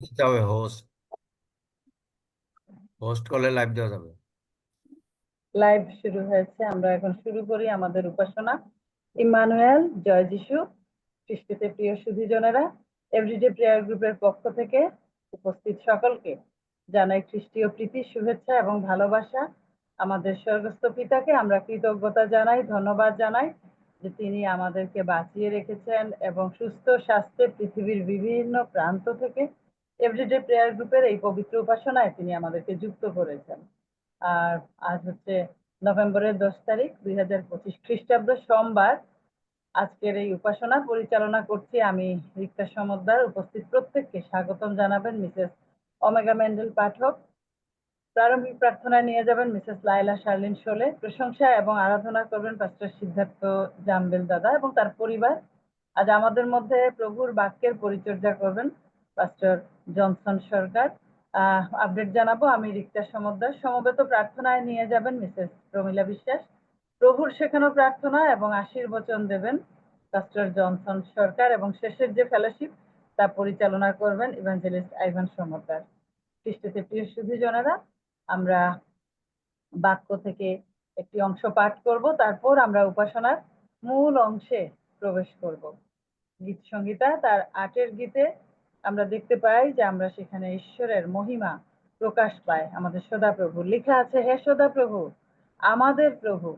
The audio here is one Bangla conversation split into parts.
দিতে হবে হোস্ট। হোস্ট করলে লাইভ দেওয়া যাবে। লাইভ শুরু হয়েছে। আমরা এখন শুরু করি আমাদের উপাসনা। ইম্মানুয়েল, জয় যিশু। খ্রিস্টতে প্রিয় সুধীজনেরা, এভরিডে প্রেয়ার গ্রুপের পক্ষ থেকে উপস্থিত সকলকে জানাই খ্রিস্টীয় প্রীতি, শুভেচ্ছা এবং ভালোবাসা। আমাদের স্বর্গস্থ পিতাকে আমরা কৃতজ্ঞতা জানাই, ধন্যবাদ জানাই যে তিনি আমাদেরকে বাঁচিয়ে রেখেছেন এবং সুস্থ স্বাস্থ্যে পৃথিবীর বিভিন্ন প্রান্ত থেকে এভরিডে প্রেয়ার গ্রুপের এই পবিত্র উপাসনায় তিনি আমাদেরকে যুক্ত করেছেন। আর আজ হচ্ছে নভেম্বরের 10 তারিখ 2025 খ্রিস্টাব্দ, সোমবার। আজকের এই উপাসনা পরিচালনা করছি আমি, রিক্তা সমদ্দার। উপস্থিত প্রত্যেককে স্বাগতম জানাবেন মিসেস ওমেগা মেন্ডেল পাঠক। প্রারম্ভিক প্রার্থনায় নিয়ে যাবেন মিসেস লাইলা শার্লিন শোলে। প্রশংসা এবং আরাধনা করবেন পাস্টর সিদ্ধার্থ জাম্বেল দাদা এবং তার পরিবার। আজ আমাদের মধ্যে প্রভুর বাক্যের পরিচর্যা করবেন পাস্টর জনসন সরকার। আপডেট জানাবো আমি, রিক্তা সমদ্দার। সমবেত প্রার্থনায় নিয়ে যাবেন মিসেস প্রমিলা বিশ্বাস। প্রভুর শেখানো প্রার্থনা এবং আশীর্বচন দেবেন পাস্টর জনসন সরকার এবং শেষের যে ফেলোশিপ তা পরিচালনা করবেন ইভাঞ্জেলিস্ট আইভান সমদ্দার। খ্রিস্টতে প্রিয় সুধীজনেরা, আমরা বাক্য থেকে একটি অংশ পাঠ করব, তারপর আমরা উপাসনার মূল অংশে প্রবেশ করব। গীত সংহিতা তার 8 গীতে আমরা দেখতে পাই যে আমরা সেখানে ঈশ্বরের মহিমা প্রকাশ পায়। আমাদের সদাপ্রভু লেখা আছে, হে সদাপ্রভু, আমাদের প্রভু,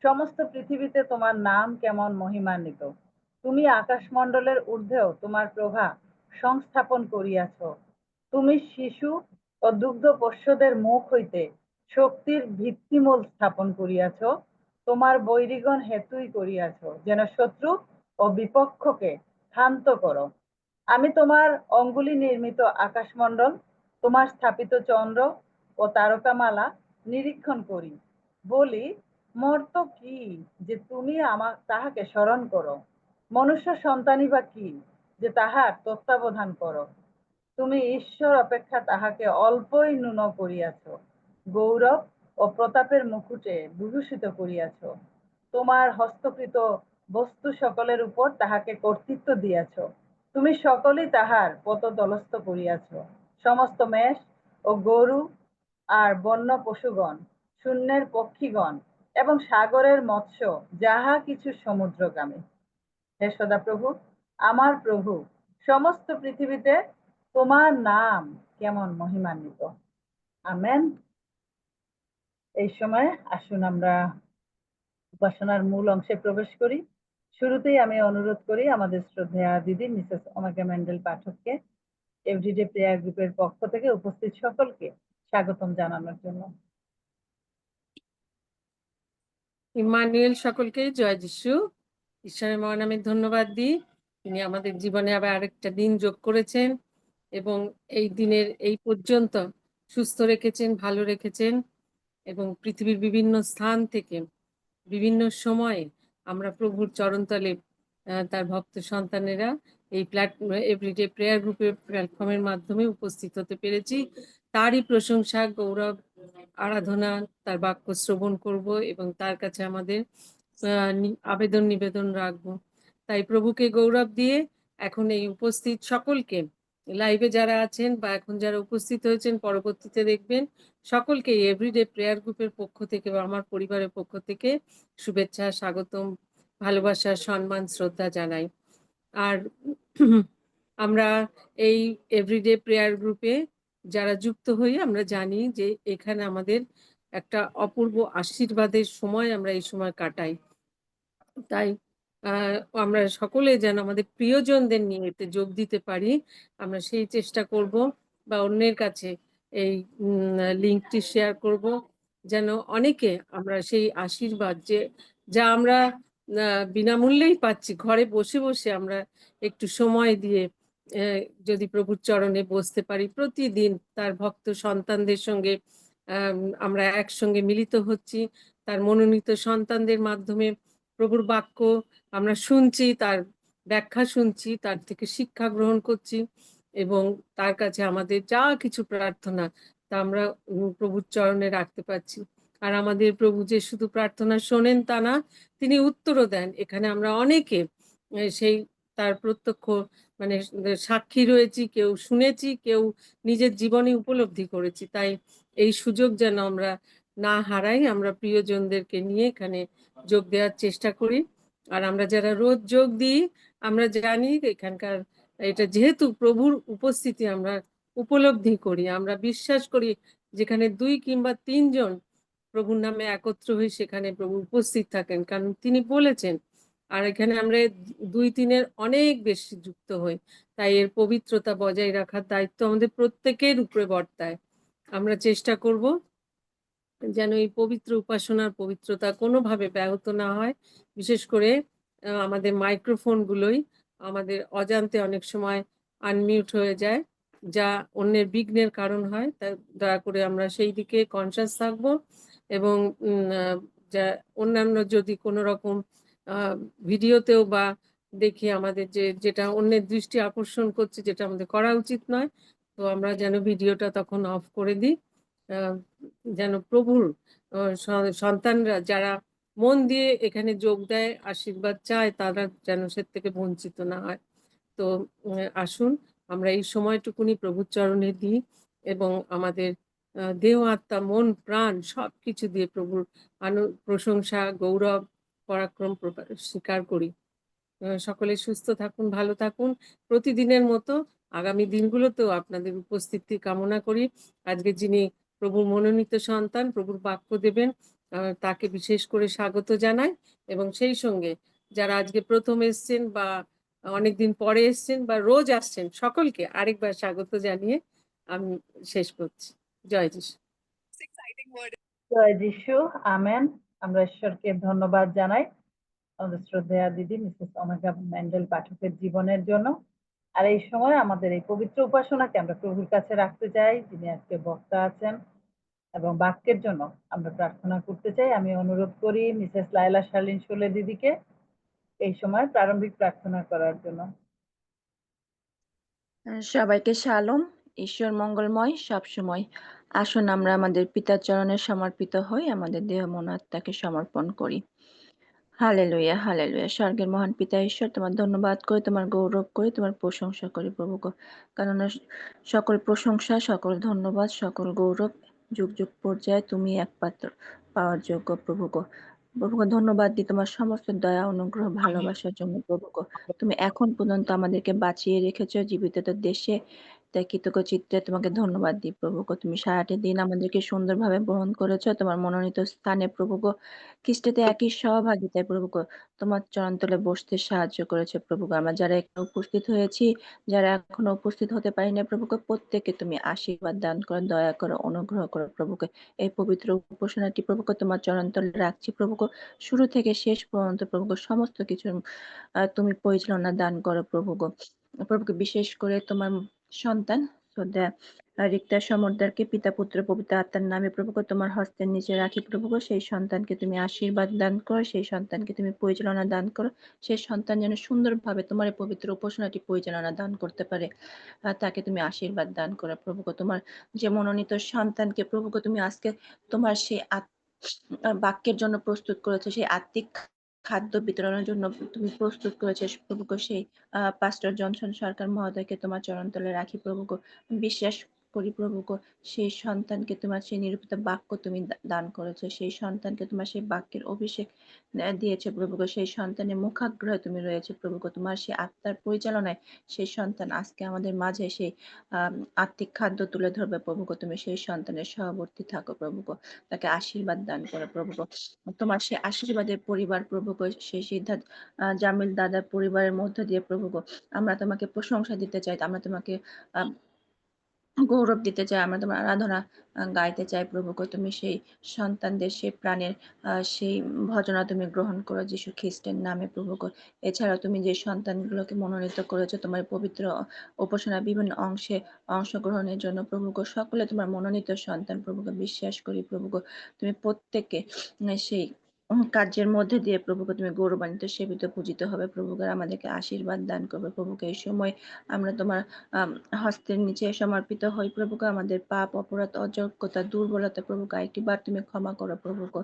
সমস্ত পৃথিবীতে তোমার নাম কেমন মহিমান্বিত। তুমি আকাশমণ্ডলের ঊর্ধ্বেও তোমার প্রভা সংস্থাপন করিয়াছ। তুমি শিশু ও দুগ্ধ পোষ্যদের মুখ হইতে শক্তির ভিত্তিমূল স্থাপন করিয়াছ। তোমার বৈরিগণ হেতুই করিয়াছ, যেন শত্রু ও বিপক্ষকে ক্ষান্ত করো। আমি তোমার অঙ্গুলি নির্মিত আকাশমণ্ডল, তোমার স্থাপিত চন্দ্র ও তারকামালা নিরীক্ষণ করি। বলি, মর্ত কি যে তুমি তাহাকে স্মরণ করো? মনুষ্য সন্তানই বা কি যে তাহার তত্ত্বাবধান করো? তুমি ঈশ্বর অপেক্ষা তাহাকে অল্পই ন্যূন করিয়াছ, গৌরব ও প্রতাপের মুকুটে বিভূষিত করিয়াছ। তোমার হস্তকৃত বস্তু সকলের উপর তাহাকে কর্তৃত্ব দিয়াছ। তুমি সকলেই তাহার পদতলস্থ করিয়াছ। সমস্ত মেষ ও গরু আর বন্য পশুগণ, শূন্যের পক্ষীগণ এবং সাগরের মৎস্য যাহা কিছু সমুদ্রগামী। হে সদাপ্রভু, আমার প্রভু, সমস্ত পৃথিবীতে তোমার নাম কেমন মহিমান্বিত। আমেন। এই সময় আসুন আমরা উপাসনার মূল অংশে প্রবেশ করি। শুরুতেই আমি অনুরোধ করি আমাদের শ্রদ্ধেয়া দিদি মিসেস ওমেগা মেন্ডেল পাঠককে এভরিডে প্রেয়ার গ্রুপের পক্ষ থেকে উপস্থিত সকলকে স্বাগতম জানানোর জন্য। ইম্মানুয়েল, সকলকে জয় যিশু। ঈশ্বরের মহান নামে ধন্যবাদ দিই, তিনি আমাদের জীবনে আবার আরেকটা দিন যোগ করেছেন এবং এই দিনের এই পর্যন্ত সুস্থ রেখেছেন, ভালো রেখেছেন এবং পৃথিবীর বিভিন্ন স্থান থেকে বিভিন্ন সময়ে আমরা প্রভুর চরণতলে তার ভক্ত সন্তানেরা এই এভরিডে প্রেয়ার গ্রুপের প্ল্যাটফর্মের মাধ্যমে উপস্থিত হতে পেরেছি। তারই প্রশংসা, গৌরব, আরাধনা, তার বাক্য শ্রবণ করব এবং তার কাছে আমাদের আবেদন নিবেদন রাখবো। তাই প্রভুকে গৌরব দিয়ে এখন এই উপস্থিত সকলকে, লাইভে যারা আছেন বা এখন যারা উপস্থিত হয়েছেন, পরবর্তীতে দেখবেন, সকলকে এভরিডে প্রেয়ার গ্রুপের পক্ষ থেকে বা আমার পরিবারের পক্ষ থেকে শুভেচ্ছা, স্বাগতম, ভালোবাসা, সম্মান, শ্রদ্ধা জানাই। আর আমরা এই এভরিডে প্রেয়ার গ্রুপে যারা যুক্ত হই, আমরা জানি যে এখানে আমাদের একটা অপূর্ব আশীর্বাদের সময় আমরা এই সময় কাটাই। তাই আমরা সকলে যেন আমাদের প্রিয়জনদের নিয়ে এতে যোগ দিতে পারি, আমরা সেই চেষ্টা করব বা অন্যের কাছে এই লিঙ্কটি শেয়ার করব, যেন অনেকে আমরা সেই আশীর্বাদ যা আমরা বিনামূল্যেই পাচ্ছি, ঘরে বসে বসে আমরা একটু সময় দিয়ে যদি প্রভুর চরণে বসতে পারি, প্রতিদিন তার ভক্ত সন্তানদের সঙ্গে আমরা একসঙ্গে মিলিত হচ্ছি, তার মনোনীত সন্তানদের মাধ্যমে প্রভুর বাক্য আমরা শুনছি, তার ব্যাখ্যা শুনছি, তার থেকে শিক্ষা গ্রহণ করছি এবং তার কাছে আমাদের যা কিছু প্রার্থনা তা আমরা প্রভুর চরণে রাখতে পারছি। আর আমাদের প্রভু যে শুধু প্রার্থনা শোনেন তা না, তিনি উত্তরও দেন। এখানে আমরা অনেকে সেই তার প্রত্যক্ষ মানে সাক্ষী রয়েছি, কেউ শুনেছি, কেউ নিজের জীবনে উপলব্ধি করেছি। তাই এই সুযোগ যেন আমরা না হারাই, আমরা প্রিয়জনদেরকে নিয়ে এখানে যোগ দেওয়ার চেষ্টা করি। আর আমরা যারা রোজ যোগ দিই, আমরা জানি এখানকার এটা যেহেতু প্রভুর উপস্থিতি আমরা উপলব্ধি করি, আমরা বিশ্বাস করি যেখানে 2 কিংবা 3 জন প্রভুর নামে একত্র হই সেখানে প্রভু উপস্থিত থাকেন, কারণ তিনি বলেছেন। আর এখানে আমরা 2-3 এর অনেক বেশি যুক্ত হই। তাই এর পবিত্রতা বজায় রাখার দায়িত্ব আমাদের প্রত্যেকের উপরে বর্তায়। আমরা চেষ্টা করব যেন এই পবিত্র উপাসনার পবিত্রতা কোনোভাবে ব্যাহত না হয়। বিশেষ করে আমাদের মাইক্রোফোনগুলোই আমাদের অজান্তে অনেক সময় আনমিউট হয়ে যায়, যা অন্যের বিঘ্নের কারণ হয়। তাই দয়া করে আমরা সেই দিকে কনসিয়াস থাকবো এবং যা অন্যান্য যদি কোনো রকম ভিডিওতেও বা দেখি আমাদের যেটা অন্যের দৃষ্টি আকর্ষণ করছে, যেটা আমাদের করা উচিত নয়, তো আমরা যেন ভিডিওটা তখন অফ করে দিই। যেন প্রভুর সন্তানরা যারা মন দিয়ে এখানে যোগ দেয়, আশীর্বাদ চায়, তারা যেন সে থেকে বঞ্চিত না হয়। তো আসুন আমরা এই সময়টুকুনি প্রভুর চরণে দিই এবং আমাদের দেহ, আত্মা, মন, প্রাণ সবকিছু দিয়ে প্রভুর প্রশংসা, গৌরব, পরাক্রম স্বীকার করি। সকলে সুস্থ থাকুন, ভালো থাকুন। প্রতিদিনের মতো আগামী দিনগুলোতেও আপনাদের উপস্থিতি কামনা করি। আজকে যিনি প্রভুর মনোনীত সন্তান, প্রভুর বাক্য দেবেন, তাকে বিশেষ করে স্বাগত জানাই এবং সেই সঙ্গে যারা আজকে প্রথম এসছেন বা অনেকদিন পরে এসছেন বা রোজ আসছেন, সকলকে আরেকবার স্বাগত জানিয়ে আমি শেষ করছি। জয় যিশু। জয় যিশু, আমেন। আমরা ঈশ্বরকে ধন্যবাদ জানাই আমাদের শ্রদ্ধেয়া দিদি মিসেস ওমেগা ম্যান্ডেল পাঠকের জীবনের জন্য। আর এই সময় আমাদের এই পবিত্র উপাসনাকে আমরা প্রভুর কাছে রাখতে চাই, যিনি আজকে বক্তা আছেন, এবং বাক্যের জন্য আমরা প্রার্থনা করতে চাই। আমি অনুরোধ করি মিসেস লায়লা শার্লিন শোলে দিদিকে এই সময় প্রারম্ভিক প্রার্থনা করার জন্য। সবাইকে শালোম। ঈশ্বর মঙ্গলময় সবসময়। আসুন আমরা আমাদের পিতার চরণে সমর্পিত হই, আমাদের দেহ মন আত্মাকে সমর্পণ করি। Hallelujah, hallelujah. স্বর্গের মহান পিতা ঈশ্বর, তোমার ধন্যবাদ করি, তোমার গৌরব করি, তোমার প্রশংসা করি প্রভু গো। কেননা সকল প্রশংসা, সকল ধন্যবাদ, সকল গৌরব যুগ যুগ পর্যায়ে তুমি একমাত্র পাওয়ার যোগ্য প্রভু গো। প্রভু গো, ধন্যবাদ দিই তোমার সমস্ত দয়া, অনুগ্রহ, ভালোবাসার জন্য প্রভু গো। তুমি এখন পর্যন্ত আমাদেরকে বাঁচিয়ে রেখেছো জীবিত দেশে, তাই কৃতজ্ঞ চিত্তে তোমাকে ধন্যবাদ দিই প্রভু গো। তুমি সারাটি দিন আমাদেরকে সুন্দরভাবে বহন করেছো তোমার মনোনীত স্থানে প্রভু গো। খ্রিস্টতে একই সহভাগিতায় প্রভু গো তোমার চরণতলে বসতে সাহায্য করেছে প্রভু গো। আমরা যারা এখানে উপস্থিত হয়েছি, যারা এখনো উপস্থিত হতে পারি না প্রভু গো, প্রত্যেককে তুমি আশীর্বাদ দান করো, দয়া করো, অনুগ্রহ করো প্রভু গো। এই পবিত্র উপাসনাটি প্রভু গো তোমার চরণতলে রাখছি প্রভু গো। শুরু থেকে শেষ পর্যন্ত প্রভু গো সমস্ত কিছু তুমি পরিচালনা দান করো প্রভু গো। প্রভু গো, বিশেষ করে তোমার সন্তান শ্রদ্ধা রিক্তা সমর্দারকে পিতা পুত্র পবিত্র আত্মার নামে প্রভু গো তোমার হস্তের নিচে রাখি প্রভু গো। সেই সন্তানকে তুমি আশীর্বাদ দান করো, সেই সন্তানকে তুমি পরিচালনা দান করো, সেই সন্তান যেন সুন্দরভাবে তোমার এই পবিত্র উপাসনাটি পরিচালনা দান করতে পারে, তাকে তুমি আশীর্বাদ দান করো প্রভু গো। তোমার যে মনোনীত সন্তানকে প্রভু গো তুমি আজকে তোমার সেই বাক্যের জন্য প্রস্তুত করেছো, সেই আত্মিক খাদ্য বিতরণের জন্য তুমি প্রস্তুত করেছো প্রভু গো। সেই পাস্টর জনসন সরকার মহোদয়কে তোমার চরণতলে রাখি প্রভু গো। বিশ্বাস করি প্রভু গো, সেই সন্তানকে তোমার সেই নিরূপিত বাক্য তুমি দান করেছো, সেই সন্তানকে তোমার সেই বাক্যের অভিষেক দিয়েছে প্রভু গো। সেই সন্তানের মুখাগ্রহে তুমি রয়েছে প্রভু গো। তোমার সেই আত্মার পরিচালনায় সেই সন্তান আজকে আমাদের মাঝে সেই আত্মিক খাদ্য তুলে ধরবে প্রভু গো। তুমি সেই সন্তানের সহবর্তী থাকো প্রভু গো, তাকে আশীর্বাদ দান করো প্রভু গো। তোমার সেই আশীর্বাদের পরিবার প্রভু গো, সেই সিদ্ধার্থ জামিল দাদার পরিবারের মধ্য দিয়ে প্রভু গো আমরা তোমাকে প্রশংসা দিতে চাই, আমরা তোমাকে গৌরব দিতে চাই, আমরা তোমার আরাধনা গাইতে চাই প্রভু গো। তুমি সেই সন্তানদের সেই প্রাণের সেই ভজনা তুমি গ্রহণ করো যিশু খ্রিস্টের নামে প্রভু গো। এছাড়াও তুমি যে সন্তানগুলোকে মনোনীত করেছো তোমার পবিত্র উপাসনা বিভিন্ন অংশে অংশগ্রহণের জন্য প্রভু গো, সকলে তোমার মনোনীত সন্তান প্রভু গো। বিশ্বাস করি প্রভু গো তুমি প্রত্যেককে সেই কার্যের মধ্যে দিয়ে প্রভুকে তুমি গৌরবান্বিত সেবিত পূজিত হবে। প্রভুকে আমাদেরকে আশীর্বাদ দান করবে। প্রভুকে এই সময় আমরা তোমার হস্তের নিচে সমর্পিত হই। প্রভুকে আমাদের পাপ, অপরাধ, অযোগ্যতা, দুর্বলতা প্রভুকে একটিবার তুমি ক্ষমা করো। প্রভুকে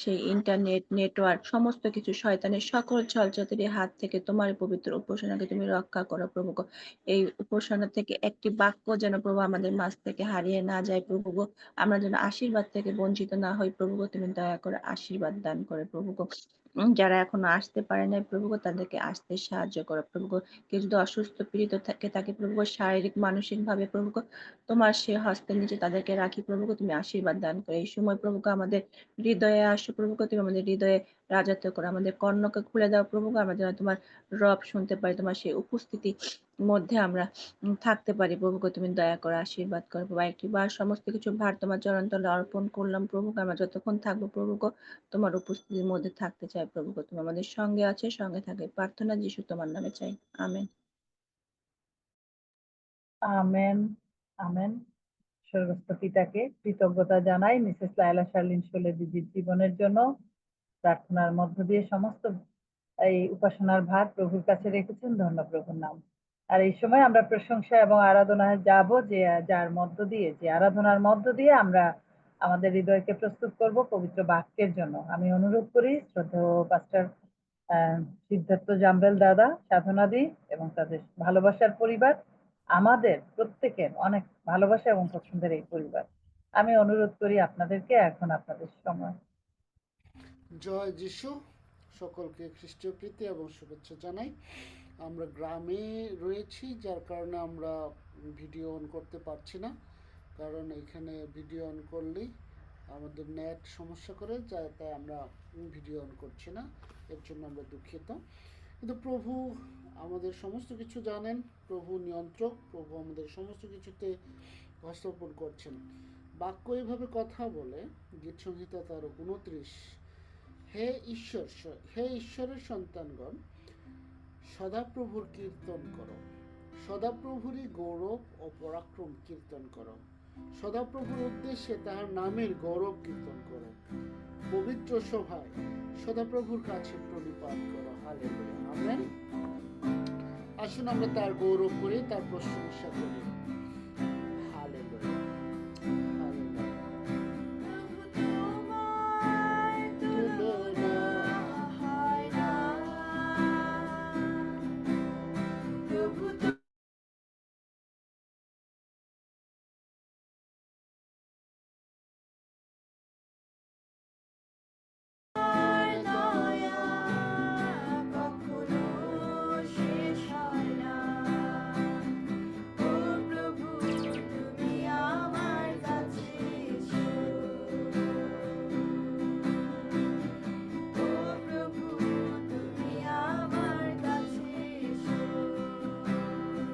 সেই ইন্টারনেট, নেটওয়ার্ক সমস্ত কিছু শয়তানের সকল ছলচাতুরির হাত থেকে তোমার পবিত্র উপাসনাকে তুমি রক্ষা করো। প্রভুকে এই উপাসনা থেকে একটি বাক্য যেন প্রভু আমাদের মাঝ থেকে হারিয়ে না যায়। প্রভুকে আমরা যেন আশীর্বাদ থেকে বঞ্চিত না হই। প্রভুকে তুমি দয়া করে আশীর্বাদ দান করে। প্রভুকে যারা এখনো আসতে পারে নাই প্রভুকে তাদেরকে আসতে সাহায্য করো। প্রভুকে কেউ যদি অসুস্থ পীড়িত থাকে তাকে প্রভুকে শারীরিক মানসিক ভাবে প্রভুকে তোমার সে হস্তের নিচে তাদেরকে রাখি। প্রভুকে তুমি আশীর্বাদ দান করে। এই সময় প্রভুকে আমাদের হৃদয়ে আসো। প্রভুকে তুমি আমাদের হৃদয়ে রাজত্ব করো। আমাদের কর্ণকে খুলে দাও প্রভুকে, আমরা যেন তোমার রব শুনতে পারি, তোমার সেই উপস্থিতি মধ্যে আমরা থাকতে পারি। প্রভুকে তুমি দয়া করে আশীর্বাদ করো। প্রভু একটিবার সমস্ত কিছু ভার তোমার চরণতলে অর্পণ করলাম। প্রভুকে আমরা যতক্ষণ থাকবো প্রভুকে তোমার উপস্থিতির মধ্যে থাকতে চাই। প্রভুকে তুমি আমাদের সঙ্গে আছে, সঙ্গে থাকে। প্রার্থনা যিশু তোমার নামে চাই, আমেন। Amen, amen. স্বর্গস্থ পিতাকে কৃতজ্ঞতা জানাই মিসেস লায়লা শার্লিন শোলে দিদির জীবনের জন্য। প্রার্থনার মধ্য দিয়ে সমস্ত এই উপাসনার ভার প্রভুর কাছে রেখেছেন, ধন্য প্রভুর নাম। আর এই সময় আমরা প্রশংসা এবং আরাধনায় যাব, যে যার মধ্য দিয়ে, যে আরাধনার মধ্য দিয়ে আমরা আমাদের হৃদয়কে প্রস্তুত করব পবিত্র বাক্যের জন্য। আমি অনুরোধ করি শ্রদ্ধেয় পাস্টার সিদ্ধার্থ জাম্বেল দাদা, সাধনাদি এবং তাদের ভালোবাসার পরিবার, আমাদের প্রত্যেকের অনেক ভালোবাসা এবং পছন্দের এই পরিবার, আমি অনুরোধ করি আপনাদেরকে, এখন আপনাদের সময়। জয় যিশু। সকলকে খ্রিস্টীয় প্রীতি এবং শুভেচ্ছা জানাই। আমরা গ্রামে রয়েছি, যার কারণে আমরা ভিডিও অন করতে পারছি না, কারণ এখানে ভিডিও অন করলেই আমাদের নেট সমস্যা করে যায়, তাই আমরা ভিডিও অন করছি না। এর জন্য আমরা দুঃখিত। কিন্তু প্রভু আমাদের সমস্ত কিছু জানেন, প্রভু নিয়ন্ত্রক, প্রভু আমাদের সমস্ত কিছুতে হস্তক্ষেপ করছেন। বাক্য এইভাবে কথা বলে, গীত সংহিতা 13:29, হে ঈশ্বর, হে ঈশ্বরের সন্তানগণ, সদাপ্রভুর কীর্তন করো, সদাপ্রভুরই গৌরব ও পরাক্রম কীর্তন করো, সদাপ্রভুর উদ্দেশ্যে তাহার নামের গৌরব কীর্তন করো, পবিত্র সভায় সদাপ্রভুর কাছে প্রণিপাত করো। Hallelujah, amen. আসুন আমরা তার গৌরব করি, তার প্রশংসা করি। Hallelujah, hallelujah.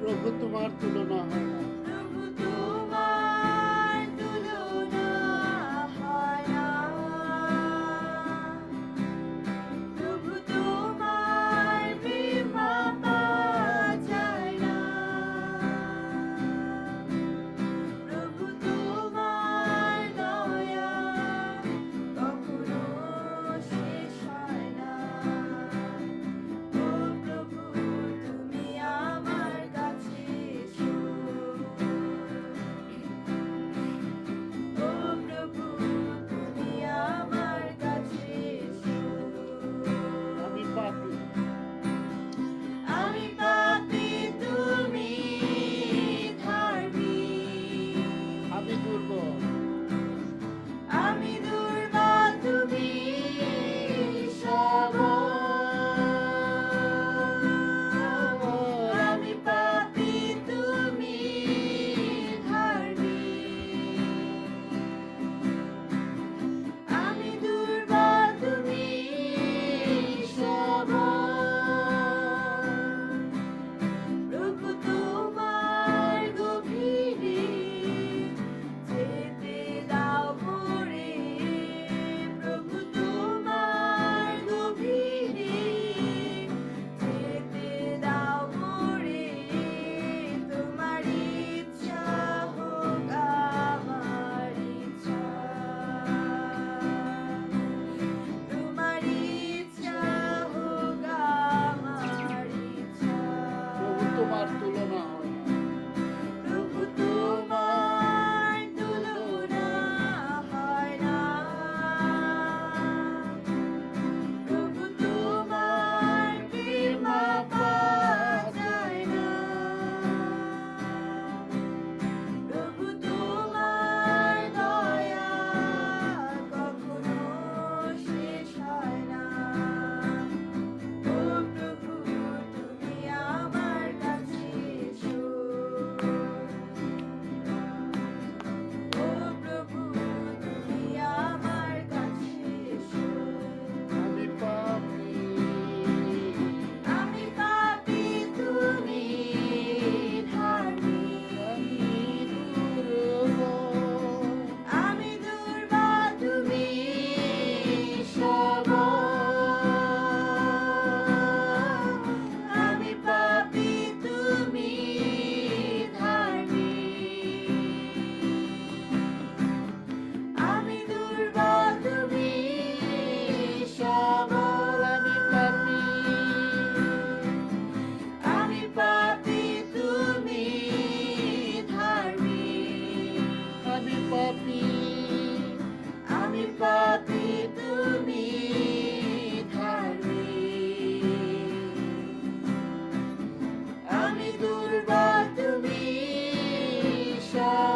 প্রভু তোমার তুলনা হয় না। আমি পাপী, আমি পাপী, তুমি ধার্মিক। আমি দুর্বল, আমি দুর্বল, তুমি সবল। আমি পাপী, তুমি ধার্মিক। আমি দুর্বল, তুমি সবল। প্রভু তোমার গভীরে যেতে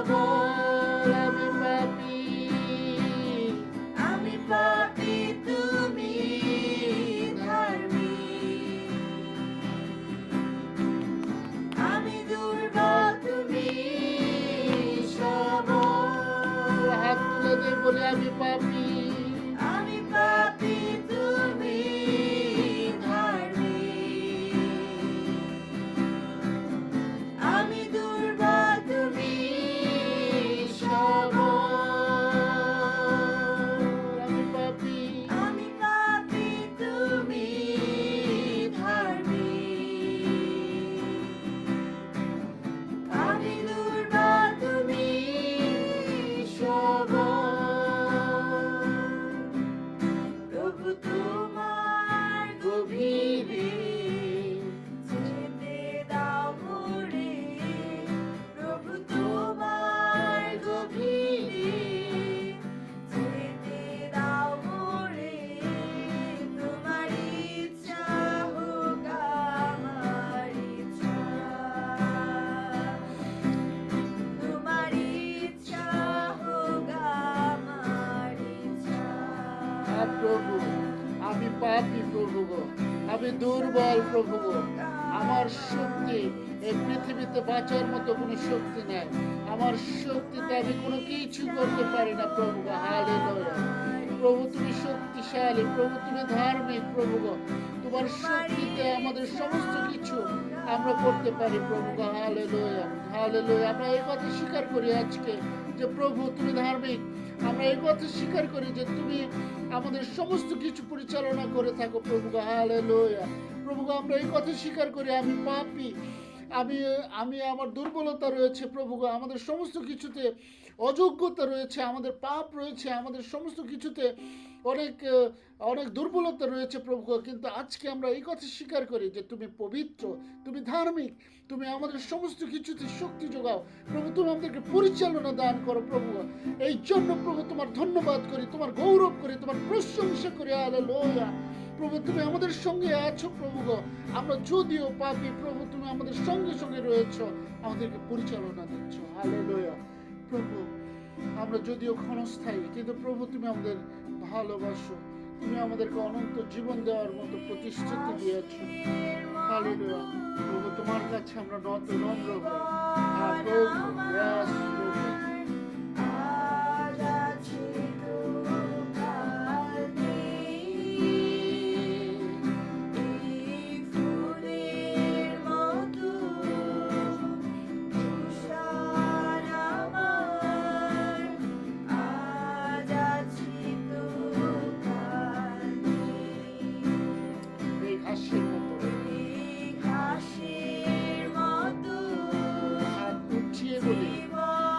সবল, আমি পাপী। আমি পাপী, তুমি ধার্মিক। আমি দুর্বল, তুমি সবল। হাত তুলে দিয়ে বলি আমি পাপী। আমি পাপী, তুমি ধার্মিক। আমি দুর্বল, তুমি সবল। আমি পাপী। আমি পাপী, তুমি ধার্মিক। আমি দুর্বল, তুমি সবল। প্রভু তোমার গভীরে যেতে দাও মোরে। প্রভু তোমার গভীরে যেতে দাও মোরে। তোমার ইচ্ছা হোক আমার ইচ্ছা। তোমার ইচ্ছা হোক আমার ইচ্ছা। প্রভু আমি পাপী প্রভু গো, আমি দুর্বল প্রভু গো। আমার শক্তি এই পৃথিবীতে বাঁচার মতো কোনো শক্তি নাই। আমার শক্তিতে আমি কোনো কিছু করতে পারি না প্রভু গো। হালেলুয়া। প্রভু তুমি শক্তিশালী, প্রভু তুমি ধার্মিক প্রভু গো। তোমার শক্তিতে আমাদের সমস্ত কিছু আমরা করতে পারি প্রভু গো। Hallelujah, hallelujah. আমরা এই কথা স্বীকার করি আজকে যে প্রভু তুমি ধার্মিক। আমরা এই কথা স্বীকার করি যে তুমি আমাদের সমস্ত কিছু পরিচালনা করে থাকো প্রভু গো। হালেলুয়া। প্রভু গো, আমরা এই কথা স্বীকার করি আমি পাপী। আমি আমি আমার দুর্বলতা রয়েছে প্রভু গো। আমাদের সমস্ত কিছুতে অযোগ্যতা রয়েছে, আমাদের পাপ রয়েছে, আমাদের সমস্ত কিছুতে অনেক দুর্বলতা রয়েছে প্রভু গো। কিন্তু আজকে আমরা এই কথা স্বীকার করি যে তুমি পবিত্র, তুমি ধার্মিক, তুমি আমাদের সমস্ত কিছুতে শক্তি যোগাও প্রভু। তুমি আমাদেরকে পরিচালনা দান করো প্রভু গো। এই জন্য প্রভু তোমার ধন্যবাদ করি, তোমার গৌরব করি, তোমার প্রশংসা করি। হালেলুয়া। প্রভু তুমি আমাদের সঙ্গে আছো প্রভু গো। আমরা যদিও পাপী প্রভু, তুমি আমাদের সঙ্গে সঙ্গে রয়েছ, আমাদেরকে পরিচালনা দিচ্ছ। হালেলুয়া। প্রভু আমরা যদিও ক্ষণস্থায়ী, কিন্তু প্রভু তুমি আমাদের ভালোবাসো। তুমি আমাদেরকে অনন্ত জীবন দেওয়ার মতো প্রতিশ্রুতি দিয়েছো। হালেলুয়া। প্রভু তোমার কাছে আমরা নত নম্র হই। হ্যাঁ প্রভু, yes, প্রভু। আজ আছি তো কাল নেই। এই ফুলের মতো তুষার আমার। আজ আছি তো কাল নেই। এই ঘাসের মতো এই ঘাসের মতো হাত উঠিয়ে বলি জীবন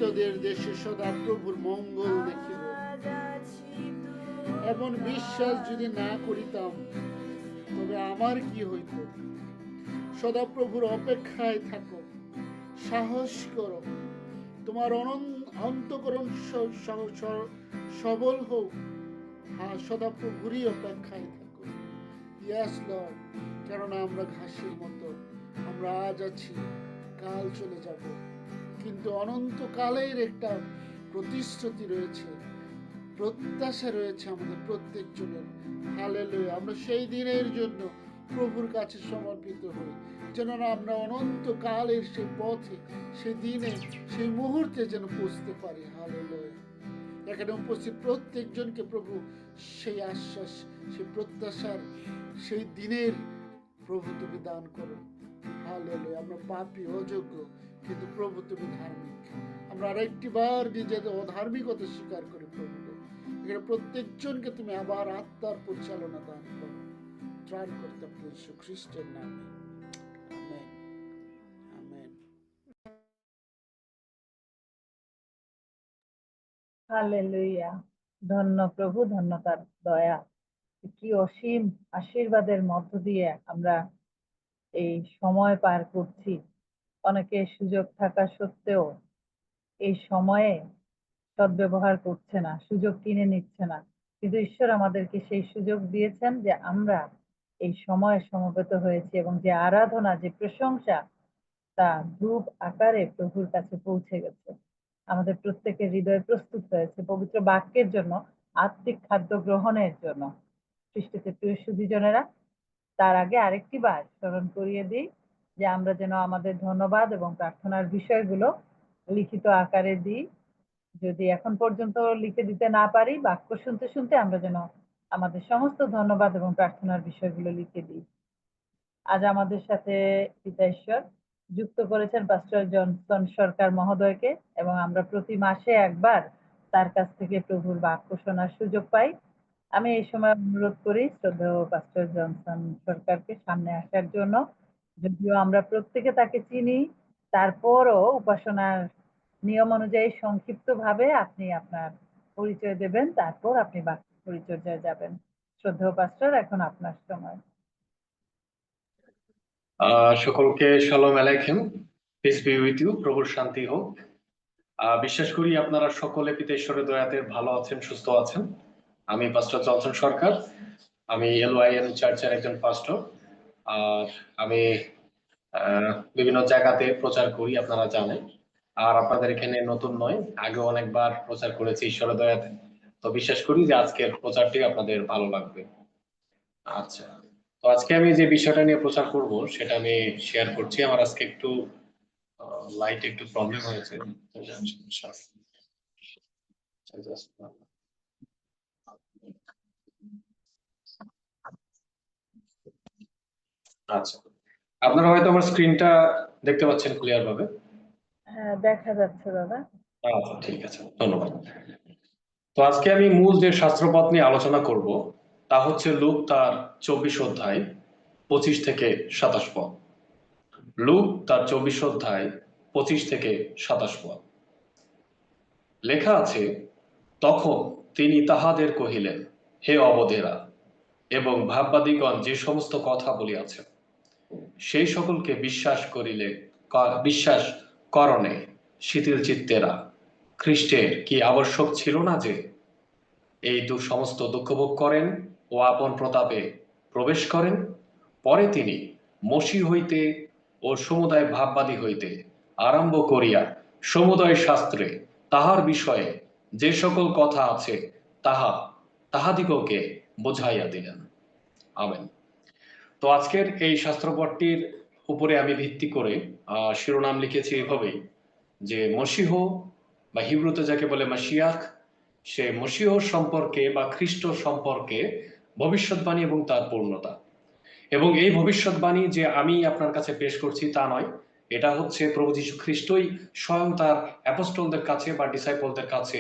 মৃতদের দেশে সদা প্রভুর মঙ্গল দেখিব। এমন বিশ্বাস যদি না করিতাম তবে আমার কি হইত? সদা প্রভুর অপেক্ষায় থাকো, সাহস করো, তোমার অন্তঃকরণ সবল হোক। হ্যাঁ, সদা প্রভুরই অপেক্ষায় থাকো। ইয়েস লর্ড, কেননা আমরা ঘাসের মতো, আমরা আজ আছি, কাল চলে যাব, কিন্তু অনন্তকালের একটা প্রতিশ্রুতি রয়েছে, প্রত্যাশা রয়েছে আমাদের প্রত্যেকজনের। হালেলুয়া, আমরা সেই দিনের জন্য প্রভুর কাছে সমর্পিত হই, যেন আমরা অনন্তকালের সেই পথে, সেই দিনে, সেই মুহূর্তে যেন পৌঁছতে পারি। হালেলুয়া, এখানে উপস্থিত প্রত্যেকজনকে প্রভু সেই আশ্বাস, সেই প্রত্যাশার, সেই দিনের প্রভু তুমি দান করো। হালেলুয়া, আমরা পাপী, অযোগ্য, কিন্তু প্রভু তুমি ধার্মিক। আমরা আরেকটি বার নিজেদের অধার্মিকতা স্বীকার করি প্রভু। এখানে প্রত্যেকজনকে তুমি আবার আত্মার পরিচালনা দান করো। ত্রাণ করতে যীশু খ্রিস্টের নামে, আমেন, আমেন। হালেলুয়া, ধন্য প্রভু, ধন্য তার দয়া। কি অসীম আশীর্বাদের মধ্য দিয়ে আমরা এই সময় পার করছি। অনেকে সুযোগ থাকা সত্ত্বেও এই সময়ে সদ্ব্যবহার করছে না, সুযোগ কিনে নিচ্ছে না, কিন্তু ঈশ্বর আমাদেরকে সেই সুযোগ দিয়েছেন যে আমরা এই সময়ে সমবেত হয়েছি, এবং যে আরাধনা, যে প্রশংসা, তা ধূপ আকারে প্রভুর কাছে পৌঁছে গেছে। আমাদের প্রত্যেকের হৃদয় প্রস্তুত হয়েছে পবিত্র বাক্যের জন্য, আত্মিক খাদ্য গ্রহণের জন্য। খ্রিস্টতে প্রিয় সুধীজনেরা, তার আগে আরেকটি বার স্মরণ করিয়ে দিই যে আমরা যেন আমাদের ধন্যবাদ এবং প্রার্থনার বিষয়গুলো লিখিত আকারে দিই। যদি এখন পর্যন্ত লিখে দিতে না পারি, বাক্য শুনতে শুনতে আমরা যেন আমাদের সমস্ত ধন্যবাদ এবং প্রার্থনার বিষয়গুলো লিখে দিই। আজ আমাদের সাথে পিতা ঈশ্বর যুক্ত করেছেন পাস্টর জনসন সরকার মহোদয়কে, এবং আমরা প্রতি মাসে একবার তার কাছ থেকে প্রভুর বাক্য শোনার সুযোগ পাই। আমি এই সময় অনুরোধ করি শ্রদ্ধেয় পাস্টর জনসন সরকারকে সামনে আসার জন্য। যদিও আমরা প্রত্যেকে তাকে চিনি, তারপরও উপাসনার নিয়ম অনুযায়ী সংক্ষিপ্তভাবে আপনি আপনার পরিচয় দেবেন, তারপর আপনি বাক্য পরিচর্যায় যাবেন। শ্রদ্ধেয় পাস্টর, এখন আপনার সময়। সকলকে শালোম আলাইকুম, পিস বি উইথ ইউ। প্রভুর শান্তি হোক। বিশ্বাস করি আপনারা সকলে পিতা ঈশ্বরের দয়াতে ভালো আছেন, সুস্থ আছেন। আমি পাস্টর জনসন সরকার, আমি LYN চার্চের একজন পাস্টর। আর আমি বিভিন্ন জায়গাতে প্রচার করি, আপনারা জানেন। আর আপনাদের এখানে নতুন নয়, আগে অনেকবার প্রচার করেছি ঈশ্বরের দয়াতে। তো বিশ্বাস করি যে আজকের প্রচারটি আপনাদের ভালো লাগবে। আচ্ছা, তো আজকে আমি যে বিষয়টা নিয়ে প্রচার করব সেটা আমি শেয়ার করছি। আমার আজকে একটু লাইট একটু প্রবলেম হয়েছে। আচ্ছা, আপনারা হয়তো আমার স্ক্রিনটা দেখতে পাচ্ছেন ক্লিয়ার ভাবে? হ্যাঁ, দেখা যাচ্ছে দাদা। আচ্ছা, ঠিক আছে, ধন্যবাদ। তো আজকে আমি মূল যে শাস্ত্রপাঠ নিয়ে আলোচনা করব তা হচ্ছে লুক তার 24 অধ্যায় 25 থেকে 27 পদ। লুক তার 24 অধ্যায় 25 থেকে 27 পদ। লেখা আছে, তখন তিনি তাহাদের কহিলেন, হে অবধেরা এবং ভাববাদীগণ যে সমস্ত কথা বলিয়াছেন, সেই সকলকে বিশ্বাস করণে শিথিল চিত্তেরা খ্রিস্টের কি আবশ্যক ছিল না যে এই সমস্ত দুঃখভোগ করেন ও আপন প্রতাপে প্রবেশ করেন? পরে তিনি মসীহ হইতে ও সমুদায় ভাববাদী হইতে আরম্ভ করিয়া সমুদয় শাস্ত্রে তাহার বিষয়ে যে সকল কথা আছে তাহাদিগকে বুঝাইয়া দিলেন। আমেন। তো আজকের এই শাস্ত্রপাঠটির উপরে আমি ভিত্তি করে শিরোনাম লিখেছি এভাবেই, যে মসীহ বা হিব্রুতে যাকে বলে মাশিয়াখ, সে মসীহ সম্পর্কে বা খ্রিস্ট সম্পর্কে ভবিষ্যৎবাণী এবং তার পূর্ণতা। এবং এই ভবিষ্যৎবাণী যে আমি আপনার কাছে পেশ করছি তা নয়, এটা হচ্ছে প্রভু যীশু খ্রিস্টই স্বয়ং তার অ্যাপোস্টলদের কাছে বা ডিসাইপলদের কাছে,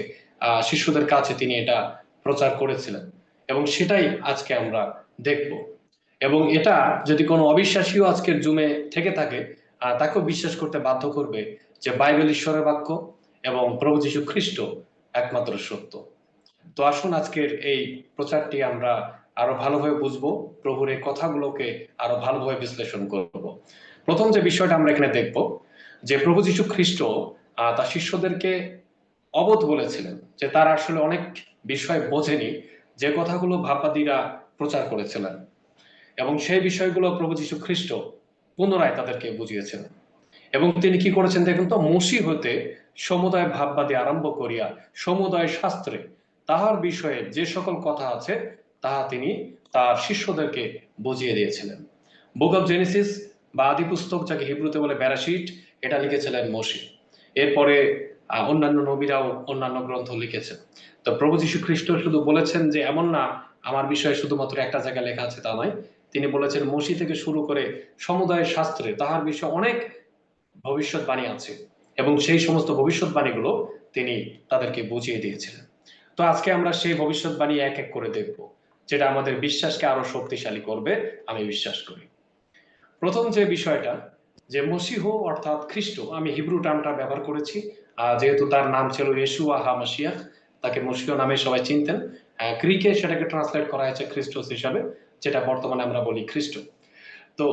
শিষ্যদের কাছে তিনি এটা প্রচার করেছিলেন, এবং সেটাই আজকে আমরা দেখব। এবং এটা যদি কোনো অবিশ্বাসীও আজকের জুমে থেকে থাকে, তাকেও বিশ্বাস করতে বাধ্য করবে যে বাইবেল ঈশ্বরের বাক্য এবং প্রভু যীশু খ্রিস্ট একমাত্র সত্য। তো আসুন আজকের এই প্রচারটি আমরা আরো ভালোভাবে বুঝবো, প্রভুর এই কথাগুলোকে আরো ভালোভাবে বিশ্লেষণ করব। প্রথম যে বিষয়টা আমরা এখানে দেখব যে প্রভু যীশু খ্রিস্ট তার শিষ্যদেরকে অবোধ বলেছিলেন যে তারা আসলে অনেক বিষয় বোঝেনি, যে কথাগুলো ভাববাদীরা প্রচার করেছিলেন, এবং সেই বিষয়গুলো প্রভু যীশু খ্রিস্ট পুনরায় তাদেরকে বুঝিয়েছিলেন। এবং তিনি কি করেছেন দেখুন তো, মসীহ হতে সমুদয় ভাববাদী আরম্ভ করিয়া সমুদয় শাস্ত্রে তাহার বিষয়ে যে সকল কথা আছে তাহা তিনি তার শিষ্যদেরকে বুঝিয়ে দিয়েছিলেন। বুক অফ জেনেসিস বা আদি পুস্তক, যাকে হিব্রুতে বলে বেরাশিট, এটা লিখেছিলেন মসীহ। এরপরে অন্যান্য নবীরাও অন্যান্য গ্রন্থ লিখেছেন। তো প্রভু যীশু খ্রিস্ট শুধু বলেছেন যে এমন না আমার বিষয়ে শুধুমাত্র একটা জায়গায় লেখা আছে, তা নয়। তিনি বলেছেন মসীহ থেকে শুরু করে সমুদয় শাস্ত্রে তাহার বিষয়ে অনেক ভবিষ্যৎবাণী আছে, এবং সেই সমস্ত ভবিষ্যৎবাণীগুলো তিনি তাদেরকে বুঝিয়ে দিয়েছিলেন। তো আজকে আমরা সেই ভবিষ্যৎবাণী এক এক করে দেখব, যেটা আমাদের বিশ্বাসকে আরো শক্তিশালী করবে, আমি বিশ্বাস করি। প্রথম যে বিষয়টা, যে মসীহ অর্থাৎ খ্রিস্ট, আমি হিব্রু টার্মটা ব্যবহার করেছি যেহেতু তার নাম ছিল ইয়েশুয়া হামাশিয়াহ, তাকে মসীহ নামে সবাই চিনতেন। গ্রিকে সেটাকে ট্রান্সলেট করা হয়েছে খ্রিস্টোস হিসাবে, যেটা বর্তমানে আমরা বলি খ্রিস্ট। তো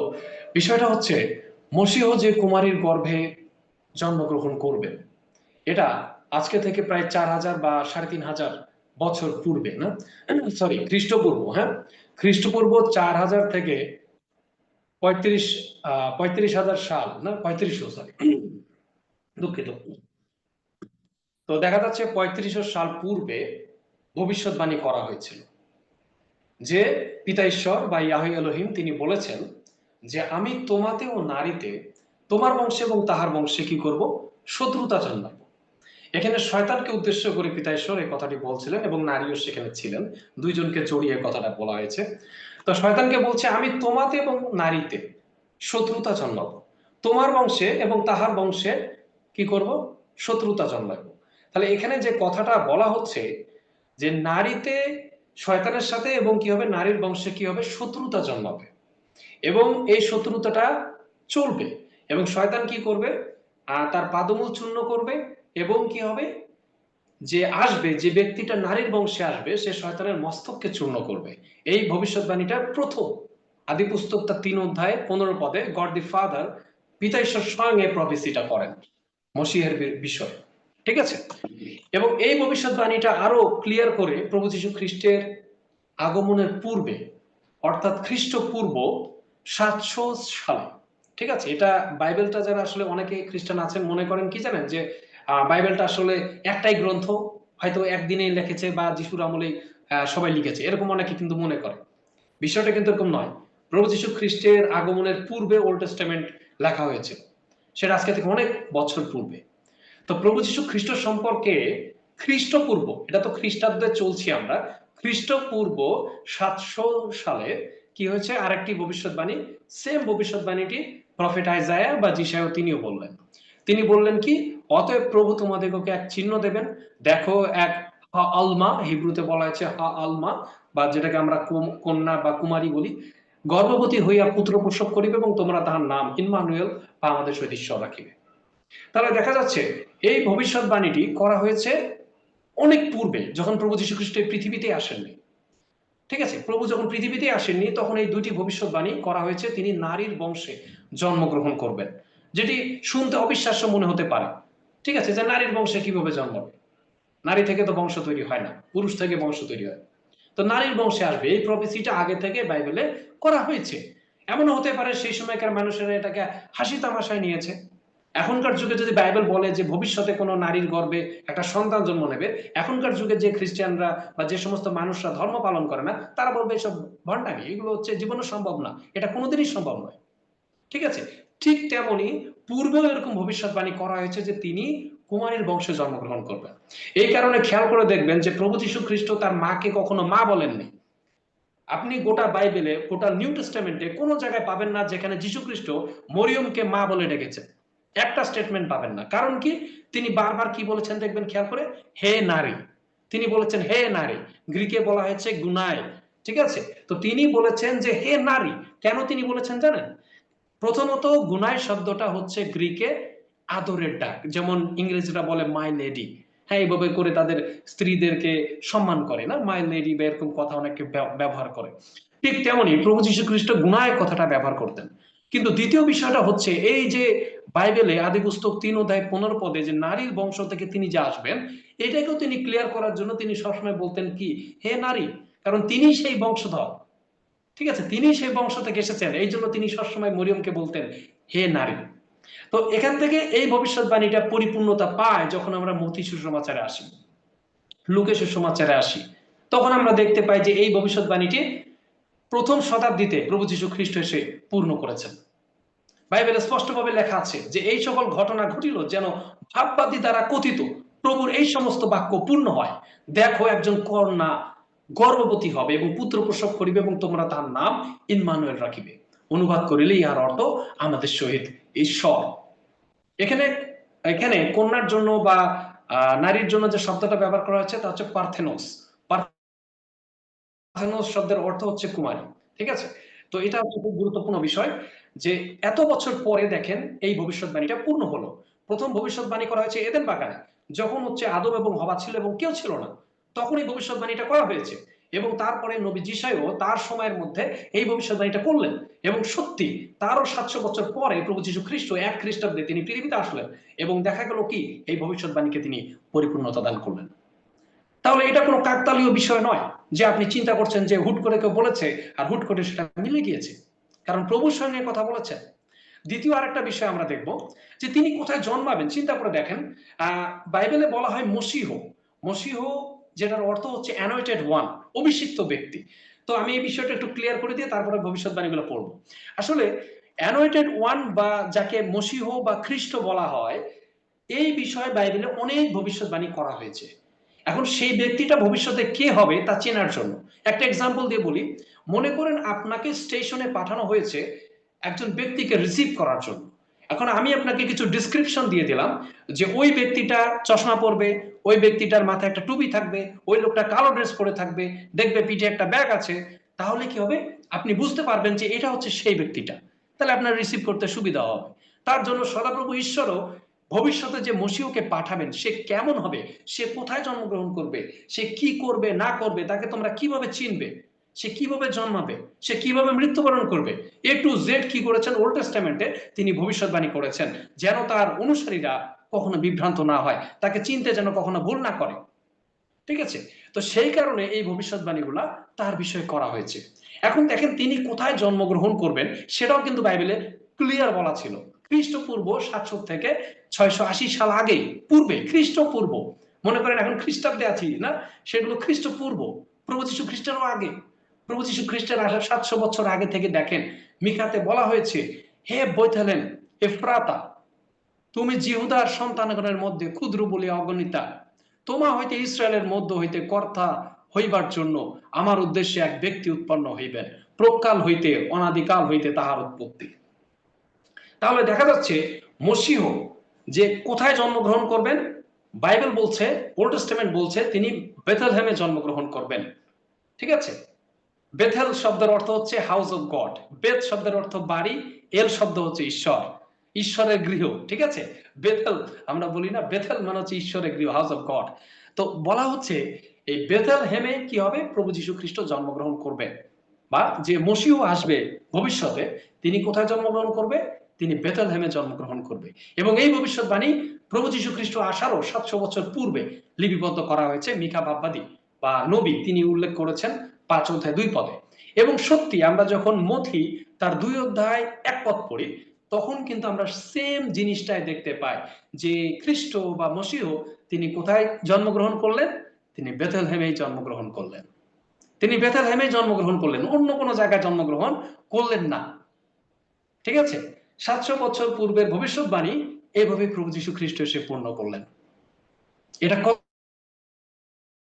বিষয়টা হচ্ছে মসীহ যে কুমারীর গর্ভে জন্মগ্রহণ করবেন, এটা আজকে থেকে প্রায় 4000 বা 3500 বছর পূর্বে, না সরি খ্রিস্টপূর্ব, হ্যাঁ খ্রিস্টপূর্ব 4000 থেকে 35,000 সাল, না 3500, সরি দুঃখিত। তো দেখা যাচ্ছে 3500 সাল পূর্বে ভবিষ্যৎবাণী করা হয়েছিল যে পিতা ঈশ্বর বা ইয়াহওয়ে এলোহিম তিনি বলেছেন যে আমি তোমাতে ও নারীতে, তোমার বংশে এবং তাহার বংশে কি করব, শত্রুতা জন্মাবো। এখানে শয়তানকে উদ্দেশ্য করে পিতা ঈশ্বর এই কথাটি বলছিলেন, এবং নারীও সেখানে ছিলেন, দুইজনকে জড়িয়ে কথাটা বলা হয়েছে। তো শয়তানকে বলছে আমি তোমাতে এবং নারীতে শত্রুতা জন্মাবো, তোমার বংশে এবং তাহার বংশে কি করব, শত্রুতা জন্মাবো। তাহলে এখানে যে কথাটা বলা হচ্ছে যে নারীতে শয়তানের সাথে এবং কি হবে, নারীর বংশে কি হবে, শত্রুতা জন্মাবে, এবং এই শত্রুতাটা চলবে, এবং শয়তান কি করবে, তার পাদমূল চূর্ণ করবে, এবং কি হবে, যে আসবে, যে ব্যক্তিটা নারীর বংশে আসবে, সে শয়তানের মস্তককে চূর্ণ করবে। এই ভবিষ্যৎবাণীটা প্রথম আদি পুস্তক তার 3 অধ্যায়ে 15 পদে গড দি ফাদার, পিতা ঈশ্বর স্বয়ং এই প্রফেসিটা করেন মসীহের বিষয়, ঠিক আছে। এবং এই ভবিষ্যৎবাণীটা আরো ক্লিয়ার করে প্রভু যীশু খ্রিস্টের আগমনের পূর্বে, অর্থাৎ খ্রিস্টপূর্ব 700 সালে, ঠিক আছে। এটা বাইবেলটা যারা আসলে অনেকে খ্রিস্টান আছেন মনে করেন কি জানেন, যে বাইবেলটা আসলে একটাই গ্রন্থ, হয়তো একদিনেই লিখেছে বা যিশুর আমলেই সবাই লিখেছে, এরকম অনেকে কিন্তু মনে করে। বিষয়টা কিন্তু এরকম নয়। প্রভু যীশু খ্রিস্টের আগমনের পূর্বে ওল্ড টেস্টামেন্ট লেখা হয়েছে, সেটা আজকে থেকে অনেক বছর পূর্বে। তো প্রভু যীশু খ্রিস্ট সম্পর্কে খ্রিস্টপূর্ব, এটা তো খ্রিস্টাব্দে চলছি আমরা, খ্রিস্টপূর্ব 700 সালে কি হয়েছে, আরেকটি ভবিষ্যৎবাণী, সেম ভবিষ্যৎবাণীটি প্রফেট আইজায়া বা যিশায়াও তিনিও বললেন। তিনি বললেন কি, অতএব প্রভু তোমাদেরকে এক চিহ্ন দেবেন, দেখো এক হা আলমা, হিব্রুতে বলা হয়েছে হা আলমা, বা যেটাকে আমরা কন্যা বা কুমারী বলি, গর্ভবতী হইয়া পুত্র প্রসব করিবে, এবং তোমরা তাহার নাম ইম্মানুয়েল বা আমাদের সহিত ঈশ্বর রাখিবে। তাহলে দেখা যাচ্ছে এই ভবিষ্যৎবাণীটি করা হয়েছে অনেক পূর্বে, যখন প্রভু যীশু খ্রিস্ট পৃথিবীতে আসেননি, ঠিক আছে। প্রভু যখন পৃথিবীতে আসেননি তখন এই দুটি ভবিষ্যৎবাণী করা হয়েছে, তিনি নারীর বংশে জন্মগ্রহণ করবেন, যেটি শুনতে অবিশ্বাস্য মনে হতে পারে, ঠিক আছে, যে নারীর বংশে কিভাবে জন্মাবে, নারী থেকে তো বংশ তৈরি হয় না, পুরুষ থেকে বংশ তৈরি হয়, তো নারীর বংশে আসবে, এই প্রফেসিটা আগে থেকে বাইবেলে করা হয়েছে। এমনও হতে পারে সেই সময়কার মানুষেরা এটাকে হাসি তামাশায় নিয়েছে। এখনকার যুগে যদি বাইবেল বলে যে ভবিষ্যতে কোনো নারীর গর্ভে একটা সন্তান জন্ম নেবে, এখনকার যুগে যে খ্রিস্টানরা বা যে সমস্ত মানুষরা ধর্ম পালন করে না, তারা বলবে এসব ভণ্ডামি, এগুলো হচ্ছে জীবনে সম্ভব না, এটা কোনোদিনই সম্ভব নয়, ঠিক আছে। ঠিক তেমনি পূর্বেও এরকম ভবিষ্যৎবাণী করা হয়েছে যে তিনি কুমারীর বংশে জন্মগ্রহণ করবেন। এই কারণে খেয়াল করে দেখবেন যে প্রভু যীশু খ্রিস্ট তার মাকে কখনো মা বলেননি। আপনি গোটা বাইবেলে, গোটা নিউ টেস্টামেন্টে কোনো জায়গায় পাবেন না যেখানে যীশু খ্রিস্ট মরিয়মকে মা বলে ডেকেছেন, একটা স্টেটমেন্ট পাবেন না। কারণ কি, তিনি বারবার কি বলেছেন দেখবেন খেয়াল করে, হে নারী, তিনি বলেছেন হে নারী, গ্রিকে বলা হয়েছে গুনায়, ঠিক আছে। তো তিনি বলেছেন যে হে নারী, কেন তিনি বলেছেন জানেন? প্রথমত গুনায় শব্দটা হচ্ছে গ্রিকে আদরের ডাক, যেমন ইংরেজরা বলে মাই লেডি, হ্যাঁ এইভাবে করে তাদের স্ত্রীদেরকে সম্মান করে না, মাই লেডি বা এরকম কথা অনেকে ব্যবহার করে। ঠিক তেমনি প্রভু যীশু খ্রিস্ট গুনায় কথাটা ব্যবহার করতেন। কিন্তু দ্বিতীয় বিষয়টা হচ্ছে এই যে বাইবেলে আদি পুস্তক 3 অধ্যায় 15 পদে যে নারীর বংশ থেকে তিনি যে আসবেন, এটাকেও তিনি ক্লিয়ার করার জন্য তিনি সবসময় বলতেন কি, হে নারী, কারণ তিনি সেই বংশধর, ঠিক আছে, তিনি সেই বংশ থেকে এসেছেন, এই জন্য তিনি সবসময় মরিয়মকে বলতেন হে নারী। তো এখান থেকে এই ভবিষ্যৎবাণীটা পরিপূর্ণতা পায় যখন আমরা মথি সুসমাচারে আসি, লুকে সুসমাচারে আসি, তখন আমরা দেখতে পাই যে এই ভবিষ্যৎবাণীটি প্রথম শতাব্দীতে প্রভু যীশু খ্রিস্ট এসে পূর্ণ করেছেন। বাইবেলে স্পষ্টভাবে লেখা আছে যে এই সকল ঘটনা ঘটিল যেন ভাববাদী দ্বারা কথিত প্রভুর এই সমস্ত বাক্য পূর্ণ হয়। দেখো, একজন কন্যা গর্ভবতী হবে এবং পুত্র প্রসব করিবে এবং তোমরা তার নাম ইম্মানুয়েল রাখিবে। অনুবাদ করিলে ইহার অর্থ আমাদের সহিত ঈশ্বর। এখানে এখানে কন্যার জন্য বা নারীর জন্য যে শব্দটা ব্যবহার করা হচ্ছে তা হচ্ছে পার্থেনোস। পার্থেনোস শব্দের অর্থ হচ্ছে কুমারী, ঠিক আছে। তো এটা হচ্ছে খুব গুরুত্বপূর্ণ বিষয় যে এত বছর পরে দেখেন এই ভবিষ্যৎবাণীটা পূর্ণ হলো। প্রথম ভবিষ্যৎবাণী করা হয়েছে এদেন বাগানে, যখন হচ্ছে আদম এবং হওয়া ছিল এবং কেউ ছিল না, তখন এই ভবিষ্যৎবাণীটা করা হয়েছে। এবং তারপরে নবী যিশাইও তার সময়ের মধ্যে এই ভবিষ্যৎবাণীটা করলেন, এবং সত্যি তারও 700 বছর পরে প্রভু যীশু খ্রিস্ট 1 খ্রিস্টাব্দে তিনি পৃথিবীতে আসলেন এবং দেখা গেল কি এই ভবিষ্যৎবাণীকে তিনি পরিপূর্ণতা দান করলেন। তাহলে এটা কোনো কাকতালীয় বিষয় নয় যে আপনি চিন্তা করছেন যে হুট করে কেউ বলেছে আর হুট করে সেটা মিলে গিয়েছে, কারণ প্রভুর সঙ্গে কথা বলেছেন। দ্বিতীয় আরেকটা বিষয় আমরা দেখব যে তিনি কোথায় জন্মাবেন। চিন্তা করে দেখেন, বাইবেলে বলা হয় মসিহ, মসিহ যেটার অর্থ হচ্ছে অ্যানয়েটেড ওয়ান, অভিষিক্ত ব্যক্তি। তো আমি এই বিষয়টা একটু ক্লিয়ার করে দিয়ে তারপরে ভবিষ্যৎবাণীগুলো পড়বো। আসলে অ্যানয়েটেড ওয়ান বা যাকে মসিহ বা খ্রিস্ট বলা হয়, এই বিষয়ে বাইবেলে অনেক ভবিষ্যৎবাণী করা হয়েছে। এখন সেই ব্যক্তিটা ভবিষ্যতে কে হবে তা চেনার জন্য একটা এক্সাম্পল দিয়ে বলি। মনে করেন আপনাকে স্টেশনে পাঠানো হয়েছে একজন ব্যক্তিকে রিসিভ করার জন্য। এখন আমি আপনাকে কিছু ডিসক্রিপশন দিয়ে দিলাম যে ওই ব্যক্তিটা চশমা পরবে, ওই ব্যক্তিটার মাথায় একটা টুপি থাকবে, ওই লোকটা কালো ড্রেস পরে থাকবে, দেখবে পিঠে একটা ব্যাগ আছে। তাহলে কি হবে, আপনি বুঝতে পারবেন যে এটা হচ্ছে সেই ব্যক্তিটা, তাহলে আপনার রিসিভ করতে সুবিধা হবে। তার জন্য সদাপ্রভু ঈশ্বরও ভবিষ্যতে যে মসিহকে পাঠাবেন সে কেমন হবে, সে কোথায় জন্মগ্রহণ করবে, সে কি করবে না করবে, তাকে তোমরা কিভাবে চিনবে, সে কিভাবে জন্মাবে, সে কিভাবে মৃত্যুবরণ করবে, এ টু জেড কি করেছেন ওল্ড টেস্টামেন্টে তিনি ভবিষ্যৎবাণী করেছেন, যেন তার অনুসারীরা কখনো বিভ্রান্ত না হয়, তাকে চিনতে যেন কখনো ভুল না করে, ঠিক আছে। তো সেই কারণে এই ভবিষ্যৎবাণীগুলা তার বিষয়ে করা হয়েছে। এখন দেখেন তিনি কোথায় জন্মগ্রহণ করবেন সেটাও কিন্তু বাইবেলে ক্লিয়ার বলা ছিল। খ্রিস্টপূর্ব 700 থেকে 680 সাল আগেই, পূর্বে খ্রিস্টপূর্ব, মনে করেন এখন খ্রিস্টাব্দে আছি না, সেগুলো খ্রিস্টপূর্ব, প্রভু যীশু খ্রিস্টেরও আগে। প্রভু যীশু খ্রিস্টের আসার 700 বছর আগে থেকে দেখেন মিকাতে বলা হয়েছে, হে বেথলেহেম এফ্রাতা, তুমি জিহুদার সন্তানগণের মধ্যে ক্ষুদ্র বলিয়া অগণিতা, তোমা হইতে ইসরায়েলের মধ্য হইতে কর্তা হইবার জন্য আমার উদ্দেশ্যে এক ব্যক্তি উৎপন্ন হইবেন, প্রকাল হইতে অনাদিকাল হইতে তাহার উৎপত্তি। তাহলে দেখা যাচ্ছে মসিহ যে কোথায় জন্মগ্রহণ করবেন, বাইবেল বলছে, ওল্ড টেস্টামেন্ট বলছে তিনি বেথলেহেমে জন্মগ্রহণ করবেন, ঠিক আছে। বেথেল শব্দের অর্থ হচ্ছে হাউস অফ গড, বেথ শব্দের অর্থ বাড়ি, এল শব্দ হচ্ছে ঈশ্বর, ঈশ্বরের গৃহ, ঠিক আছে। বেথেল আমরা বলি না, বেথেল মানে হচ্ছে ঈশ্বরের গৃহ, হাউস অফ গড। তো বলা হচ্ছে এই বেথলেহেমে কি হবে, প্রভু যীশু খ্রিস্ট জন্মগ্রহণ করবে, বা যে মসিহ আসবে ভবিষ্যতে তিনি কোথায় জন্মগ্রহণ করবে, তিনি বেথলেহেমে জন্মগ্রহণ করবে। এবং এই ভবিষ্যৎবাণী প্রভু যীশু খ্রিস্ট আসারও 700 বছর পূর্বে লিপিবদ্ধ করা হয়েছে। মিকা ভাববাদী বা নবী তিনি উল্লেখ করেছেন 5 অধ্যায় 2 পদে। এবং সত্যি আমরা যখন মথি তার 2 অধ্যায় 1 পদ পড়ি তখন কিন্তু আমরা সেম জিনিসটাই দেখতে পাই যে খ্রিস্ট বা মসিহ তিনি কোথায় জন্মগ্রহণ করলেন, তিনি বেথলেহেমেই জন্মগ্রহণ করলেন, তিনি বেথলেহেমেই জন্মগ্রহণ করলেন, অন্য কোনো জায়গায় জন্মগ্রহণ করলেন না, ঠিক আছে। 700 বছর পূর্বের ভবিষ্যৎবাণী এইভাবে প্রভু যীশু খ্রিস্ট এসে পূর্ণ করলেন। এটা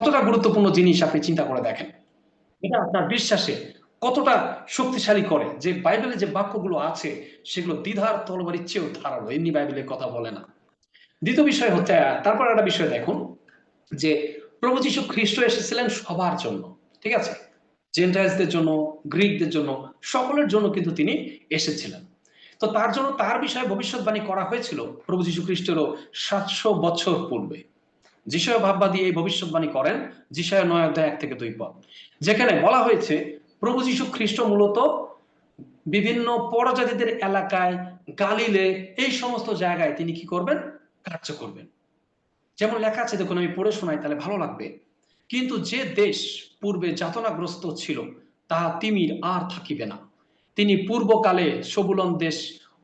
কতটা গুরুত্বপূর্ণ জিনিস আপনি চিন্তা করে দেখেন, এটা আপনার বিশ্বাসে কতটা শক্তিশালী করে যে বাইবেলে যে বাক্যগুলো আছে সেগুলো দ্বিধার তরবারির চেয়েও ধারালো, এমনি বাইবেলের কথা বলে না। দ্বিতীয় বিষয় হচ্ছে, তারপর একটা বিষয় দেখুন যে প্রভু যীশু খ্রিস্ট এসেছিলেন সবার জন্য, ঠিক আছে, জেন্টাইলসদের জন্য, গ্রিকদের জন্য, সকলের জন্য কিন্তু তিনি এসেছিলেন। তো তার জন্য তার বিষয়ে ভবিষ্যৎবাণী করা হয়েছিল প্রভু যীশু খ্রিস্টেরও 700 বছর পূর্বে। যিশয় ভাববাদী এই ভবিষ্যৎবাণী করেন যিশয় 9 অধ্যায় 1 থেকে 2 পদ, যেখানে বলা হয়েছে প্রভু যীশু খ্রিস্ট মূলত বিভিন্ন পরজাতিদের এলাকায়, গালিলে, এই সমস্ত জায়গায় তিনি কি করবেন? কার্য করবেন। যেমন লেখা আছে, দেখুন আমি পড়ে শোনাই তাহলে ভালো লাগবে। কিন্তু যে দেশ পূর্বে যাতনাগ্রস্ত ছিল তাহা তিমির আর থাকিবে না। তিনি পূর্বকালে সবুলন দেশ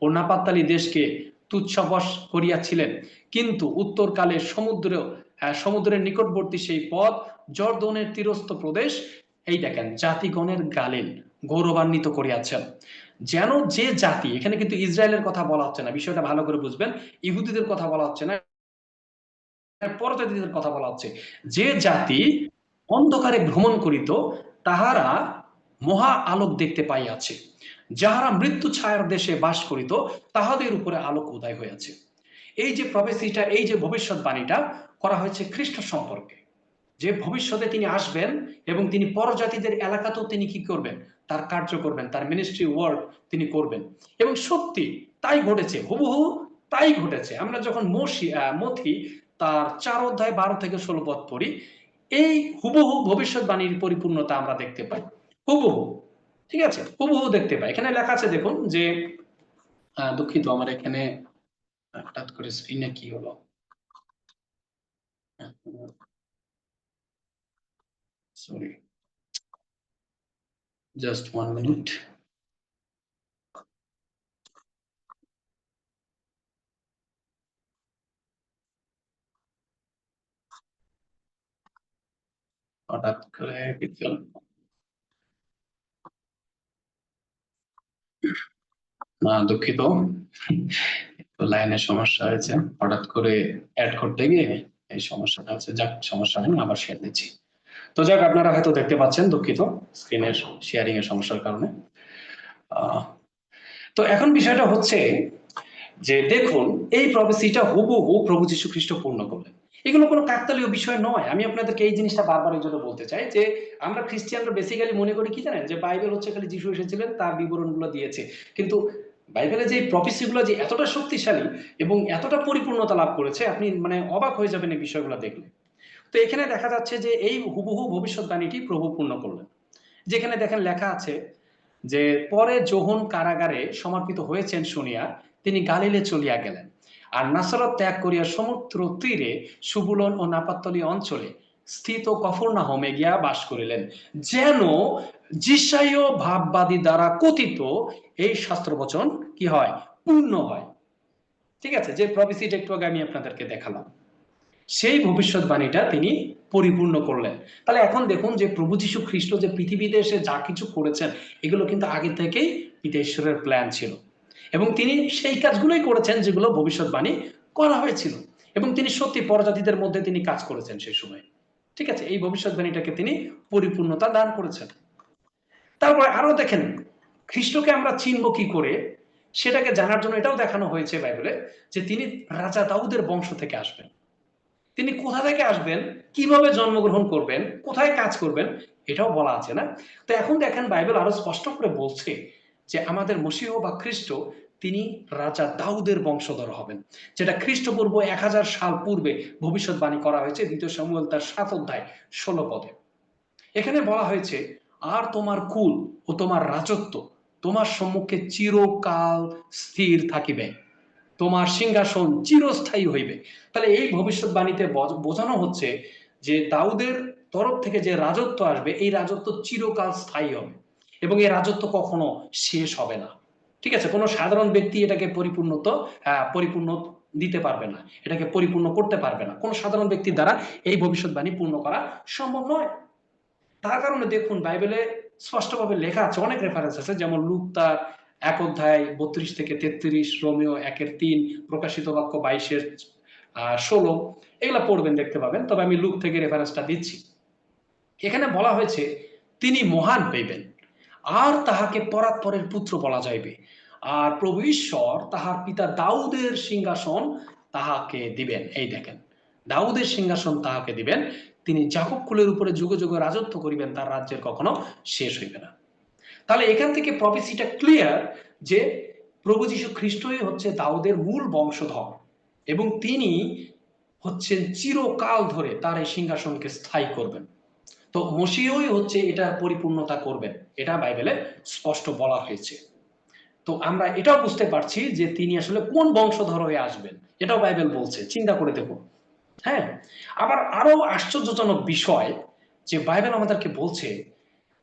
ও নাপাত্তালি দেশকে তুচ্ছবশ করিয়াছিলেন, কিন্তু উত্তরকালে সমুদ্রের নিকটবর্তী সেই পথ, জর্দনের তীরস্থ প্রদেশ, এই দেখেন জাতিগণের গালিল গৌরবান্বিত করিয়াছেন। যেন যে জাতি, এখানে কিন্তু ইসরায়েলের কথা বলা হচ্ছে না, বিষয়টা ভালো করে বুঝবেন, ইহুদিদের কথা বলা হচ্ছে না, পরজাতিদের কথা বলা হচ্ছে। যে জাতি অন্ধকারে ভ্রমণ করিত তাহারা মহা আলোক দেখতে পাইয়াছে, যাহারা মৃত্যু ছায়ার দেশে বাস করিত তাহাদের উপরে আলোক উদয় হইয়াছে। এই যে প্রফেসিটা, এই যে ভবিষ্যৎবাণীটা করা হয়েছে খ্রিস্ট সম্পর্কে, যে ভবিষ্যতে তিনি আসবেন এবং তিনি পরজাতিদের এলাকাতেও তিনি কি করবেন? তার কার্য করবেন, তার মিনিস্ট্রি ওয়ার্ক তিনি করবেন। এবং সত্যি তাই ঘটেছে, হুবহু তাই ঘটেছে। আমরা যখন মথি তার 4 অধ্যায় 12 থেকে 16 পদ পড়ি, এই হুবহু ভবিষ্যৎবাণীর পরিপূর্ণতা আমরা দেখতে পাই, হুবহু। ঠিক আছে, হুবহু দেখতে পাই। এখানে লেখা আছে, দেখুন যে দুঃখিত, আমার এখানে হঠাৎ করে স্ক্রিনে কি হলো, সরি, জাস্ট 1 মিনিট। হঠাৎ করে না, দুঃখিত, লাইনের সমস্যা হয়েছে, হঠাৎ করে অ্যাড করতে গিয়ে এই সমস্যাটা হচ্ছে। যাক, সমস্যা নেই, আবার শেয়ার দিচ্ছি। তো যাক, আপনারা হয়তো দেখতে পাচ্ছেন, দুঃখিত স্ক্রিনের শেয়ারিং এর সমস্যার কারণে। তো এখন বিষয়টা হচ্ছে যে দেখুন, এই প্রফেসিটা হুবহু প্রভু যীশু খ্রিস্ট পূর্ণ করলেন। এগুলো কোনো কাকতালীয় বিষয় নয়। আমি আপনাদেরকে এই জিনিসটা বারবার এই জন্য বলতে চাই যে আমরা খ্রিস্টিয়ানরা বেসিক্যালি মনে করি কি জানেন, যে বাইবেল হচ্ছে খালি যীশু এসেছিলেন, তার বিবরণগুলো দিয়েছে। কিন্তু বাইবেলে যে প্রফেসিগুলো যে এতটা শক্তিশালী এবং এতটা পরিপূর্ণতা লাভ করেছে, আপনি মানে অবাক হয়ে যাবেন এই বিষয়গুলো দেখলে। তো এখানে দেখা যাচ্ছে যে এই হুবহু ভবিষ্যৎবাণীটি প্রভু পূর্ণ করলেন। যেখানে দেখেন লেখা আছে যে পরে যোহন কারাগারে সমর্পিত হয়েছেন শুনিয়া তিনি গালিলে চলিয়া গেলেন, আর নাসরত ত্যাগ করিয়া সমুদ্র তীরে সুবুলন ও নাপাত্তলি অঞ্চলে স্থিত কফরনাহমে গিয়া বাস করিলেন, যেন যিশায় ভাববাদী দ্বারা কথিত এই শাস্ত্রবচন কি হয়? পূর্ণ হয়। ঠিক আছে, যে প্রফেসিটা একটু আগে আমি আপনাদেরকে দেখালাম, সেই ভবিষ্যৎবাণীটা তিনি পরিপূর্ণ করলেন। তাহলে এখন দেখুন যে প্রভু যীশু খ্রিস্ট যে পৃথিবীতে এসে যা কিছু করেছেন, এগুলো কিন্তু আগে থেকেই পিতা ঈশ্বরের প্ল্যান ছিল, এবং তিনি সেই কাজগুলোই করেছেন যেগুলো ভবিষ্যৎবাণী করা হয়েছিল, এবং তিনি সত্যি পরজাতিদের মধ্যে তিনি কাজ করেছেন সেই সময়। ঠিক আছে, এই ভবিষ্যৎবাণীটাকে তিনি পরিপূর্ণতা দান করেছেন। তারপরে আরো দেখেন, খ্রিস্টকে আমরা চিনব কি করে, সেটাকে জানার জন্য এটাও দেখানো হয়েছে বাইবেলে যে তিনি রাজা দাউদের বংশ থেকে আসবেন। তিনি কোথা থেকে আসবেন, কিভাবে জন্মগ্রহণ করবেন, কোথায় কাজ করবেন, এটাও বলা আছে না? তো এখন দেখেন বাইবেল আরো স্পষ্ট করে বলছে যে আমাদের মসীহ বা খ্রিস্ট তিনি রাজা দাউদের বংশধর হবেন, যেটা খ্রিস্টপূর্ব 1000 সাল পূর্বে ভবিষ্যৎবাণী করা হয়েছে 2 শমূয়েল তার 7 অধ্যায় 16 পদে। এখানে বলা হয়েছে, আর তোমার কুল ও তোমার রাজত্ব তোমার সম্মুখে চিরকাল স্থির থাকিবে, তোমার সিংহাসন চিরস্থায়ী হইবে। তাহলে এই ভবিষ্যৎবাণীতে বোঝানো হচ্ছে যে দাউদের তরফ থেকে যে রাজত্ব আসবে, এই রাজত্ব চিরকাল স্থায়ী হবে এবং এই রাজত্ব কখনো শেষ হবে না। ঠিক আছে, কোনো সাধারণ ব্যক্তি এটাকে পরিপূর্ণ দিতে পারবে না, এটাকে পরিপূর্ণ করতে পারবে না। কোনো সাধারণ ব্যক্তির দ্বারা এই ভবিষ্যৎবাণী পূর্ণ করা সম্ভব নয়। তার কারণে দেখুন বাইবেলে স্পষ্টভাবে লেখা আছে, অনেক রেফারেন্স আছে, যেমন লুক তার 1 অধ্যায় 32 থেকে 33, রোমিও 1:3, প্রকাশিত বাক্য 22:16, এগুলা পড়বেন, দেখতে পাবেন। তবে আমি লুক থেকে রেফারেন্সটা দিচ্ছি। এখানে বলা হয়েছে তিনি মহান হইবেন, আর তাহাকে পরাৎপরের পুত্র বলা যাইবে, আর প্রভু ঈশ্বর তাহার পিতা দাউদের সিংহাসন তাহাকে দিবেন। এই দেখেন, দাউদের সিংহাসন তাহাকে দিবেন, তিনি যাকব কুলের উপরে যুগে যুগে রাজত্ব করিবেন, তার রাজ্যের কখনো শেষ হইবে না। তাহলে এখান থেকে প্রফেসিটা ক্লিয়ার যে প্রভু যীশু খ্রিস্টই হচ্ছে দাউদের মূল বংশধর এবং তিনি হচ্ছেন চিরকাল ধরে তার এই সিংহাসনকে স্থায়ী করবেন। তো মসিহই হচ্ছে এটা পরিপূর্ণতা করবেন, এটা বাইবেলে স্পষ্ট বলা হয়েছে। তো আমরা এটাও বুঝতে পারছি যে তিনি আসলে কোন বংশধর হয়ে আসবেন, এটাও বাইবেল বলছে, চিন্তা করে দেখো। হ্যাঁ, আবার আরো আশ্চর্যজনক বিষয় যে বাইবেল আমাদেরকে বলছে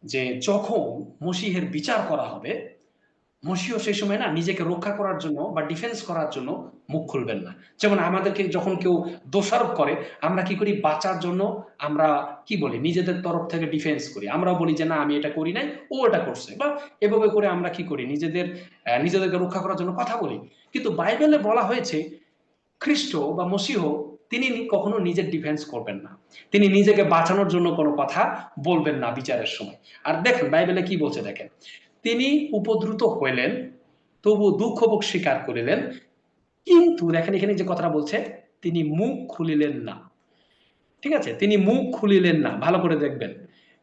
যে যখন মসিহের বিচার করা হবে, মসিহ সেই সময় না নিজেকে রক্ষা করার জন্য বা ডিফেন্স করার জন্য মুখ খুলবেন না। যেমন আমাদেরকে যখন কেউ দোষারোপ করে, আমরা কি করি? বাঁচার জন্য আমরা কি বলি? নিজেদের তরফ থেকে ডিফেন্স করি, আমরা বলি যে না আমি এটা করি নাই, ও এটা করছে, বা এভাবে করে আমরা কি করি? নিজেদেরকে রক্ষা করার জন্য কথা বলি। কিন্তু বাইবেলে বলা হয়েছে খ্রিস্ট বা মসিহ তিনি কখনো নিজের ডিফেন্স করবেন না, তিনি নিজেকে বাঁচানোর জন্য কোনো কথা বলবেন না বিচারের সময়। আর দেখেন বাইবেলে কি বলছে, দেখেন, তিনি উপদ্রুত হইলেন, তবু দুঃখ ভোগ স্বীকার করিলেন, কিন্তু দেখেন এখানে যে কথাটা বলছে, তিনি মুখ খুলিলেন না। ঠিক আছে, তিনি মুখ খুলিলেন না, ভালো করে দেখবেন।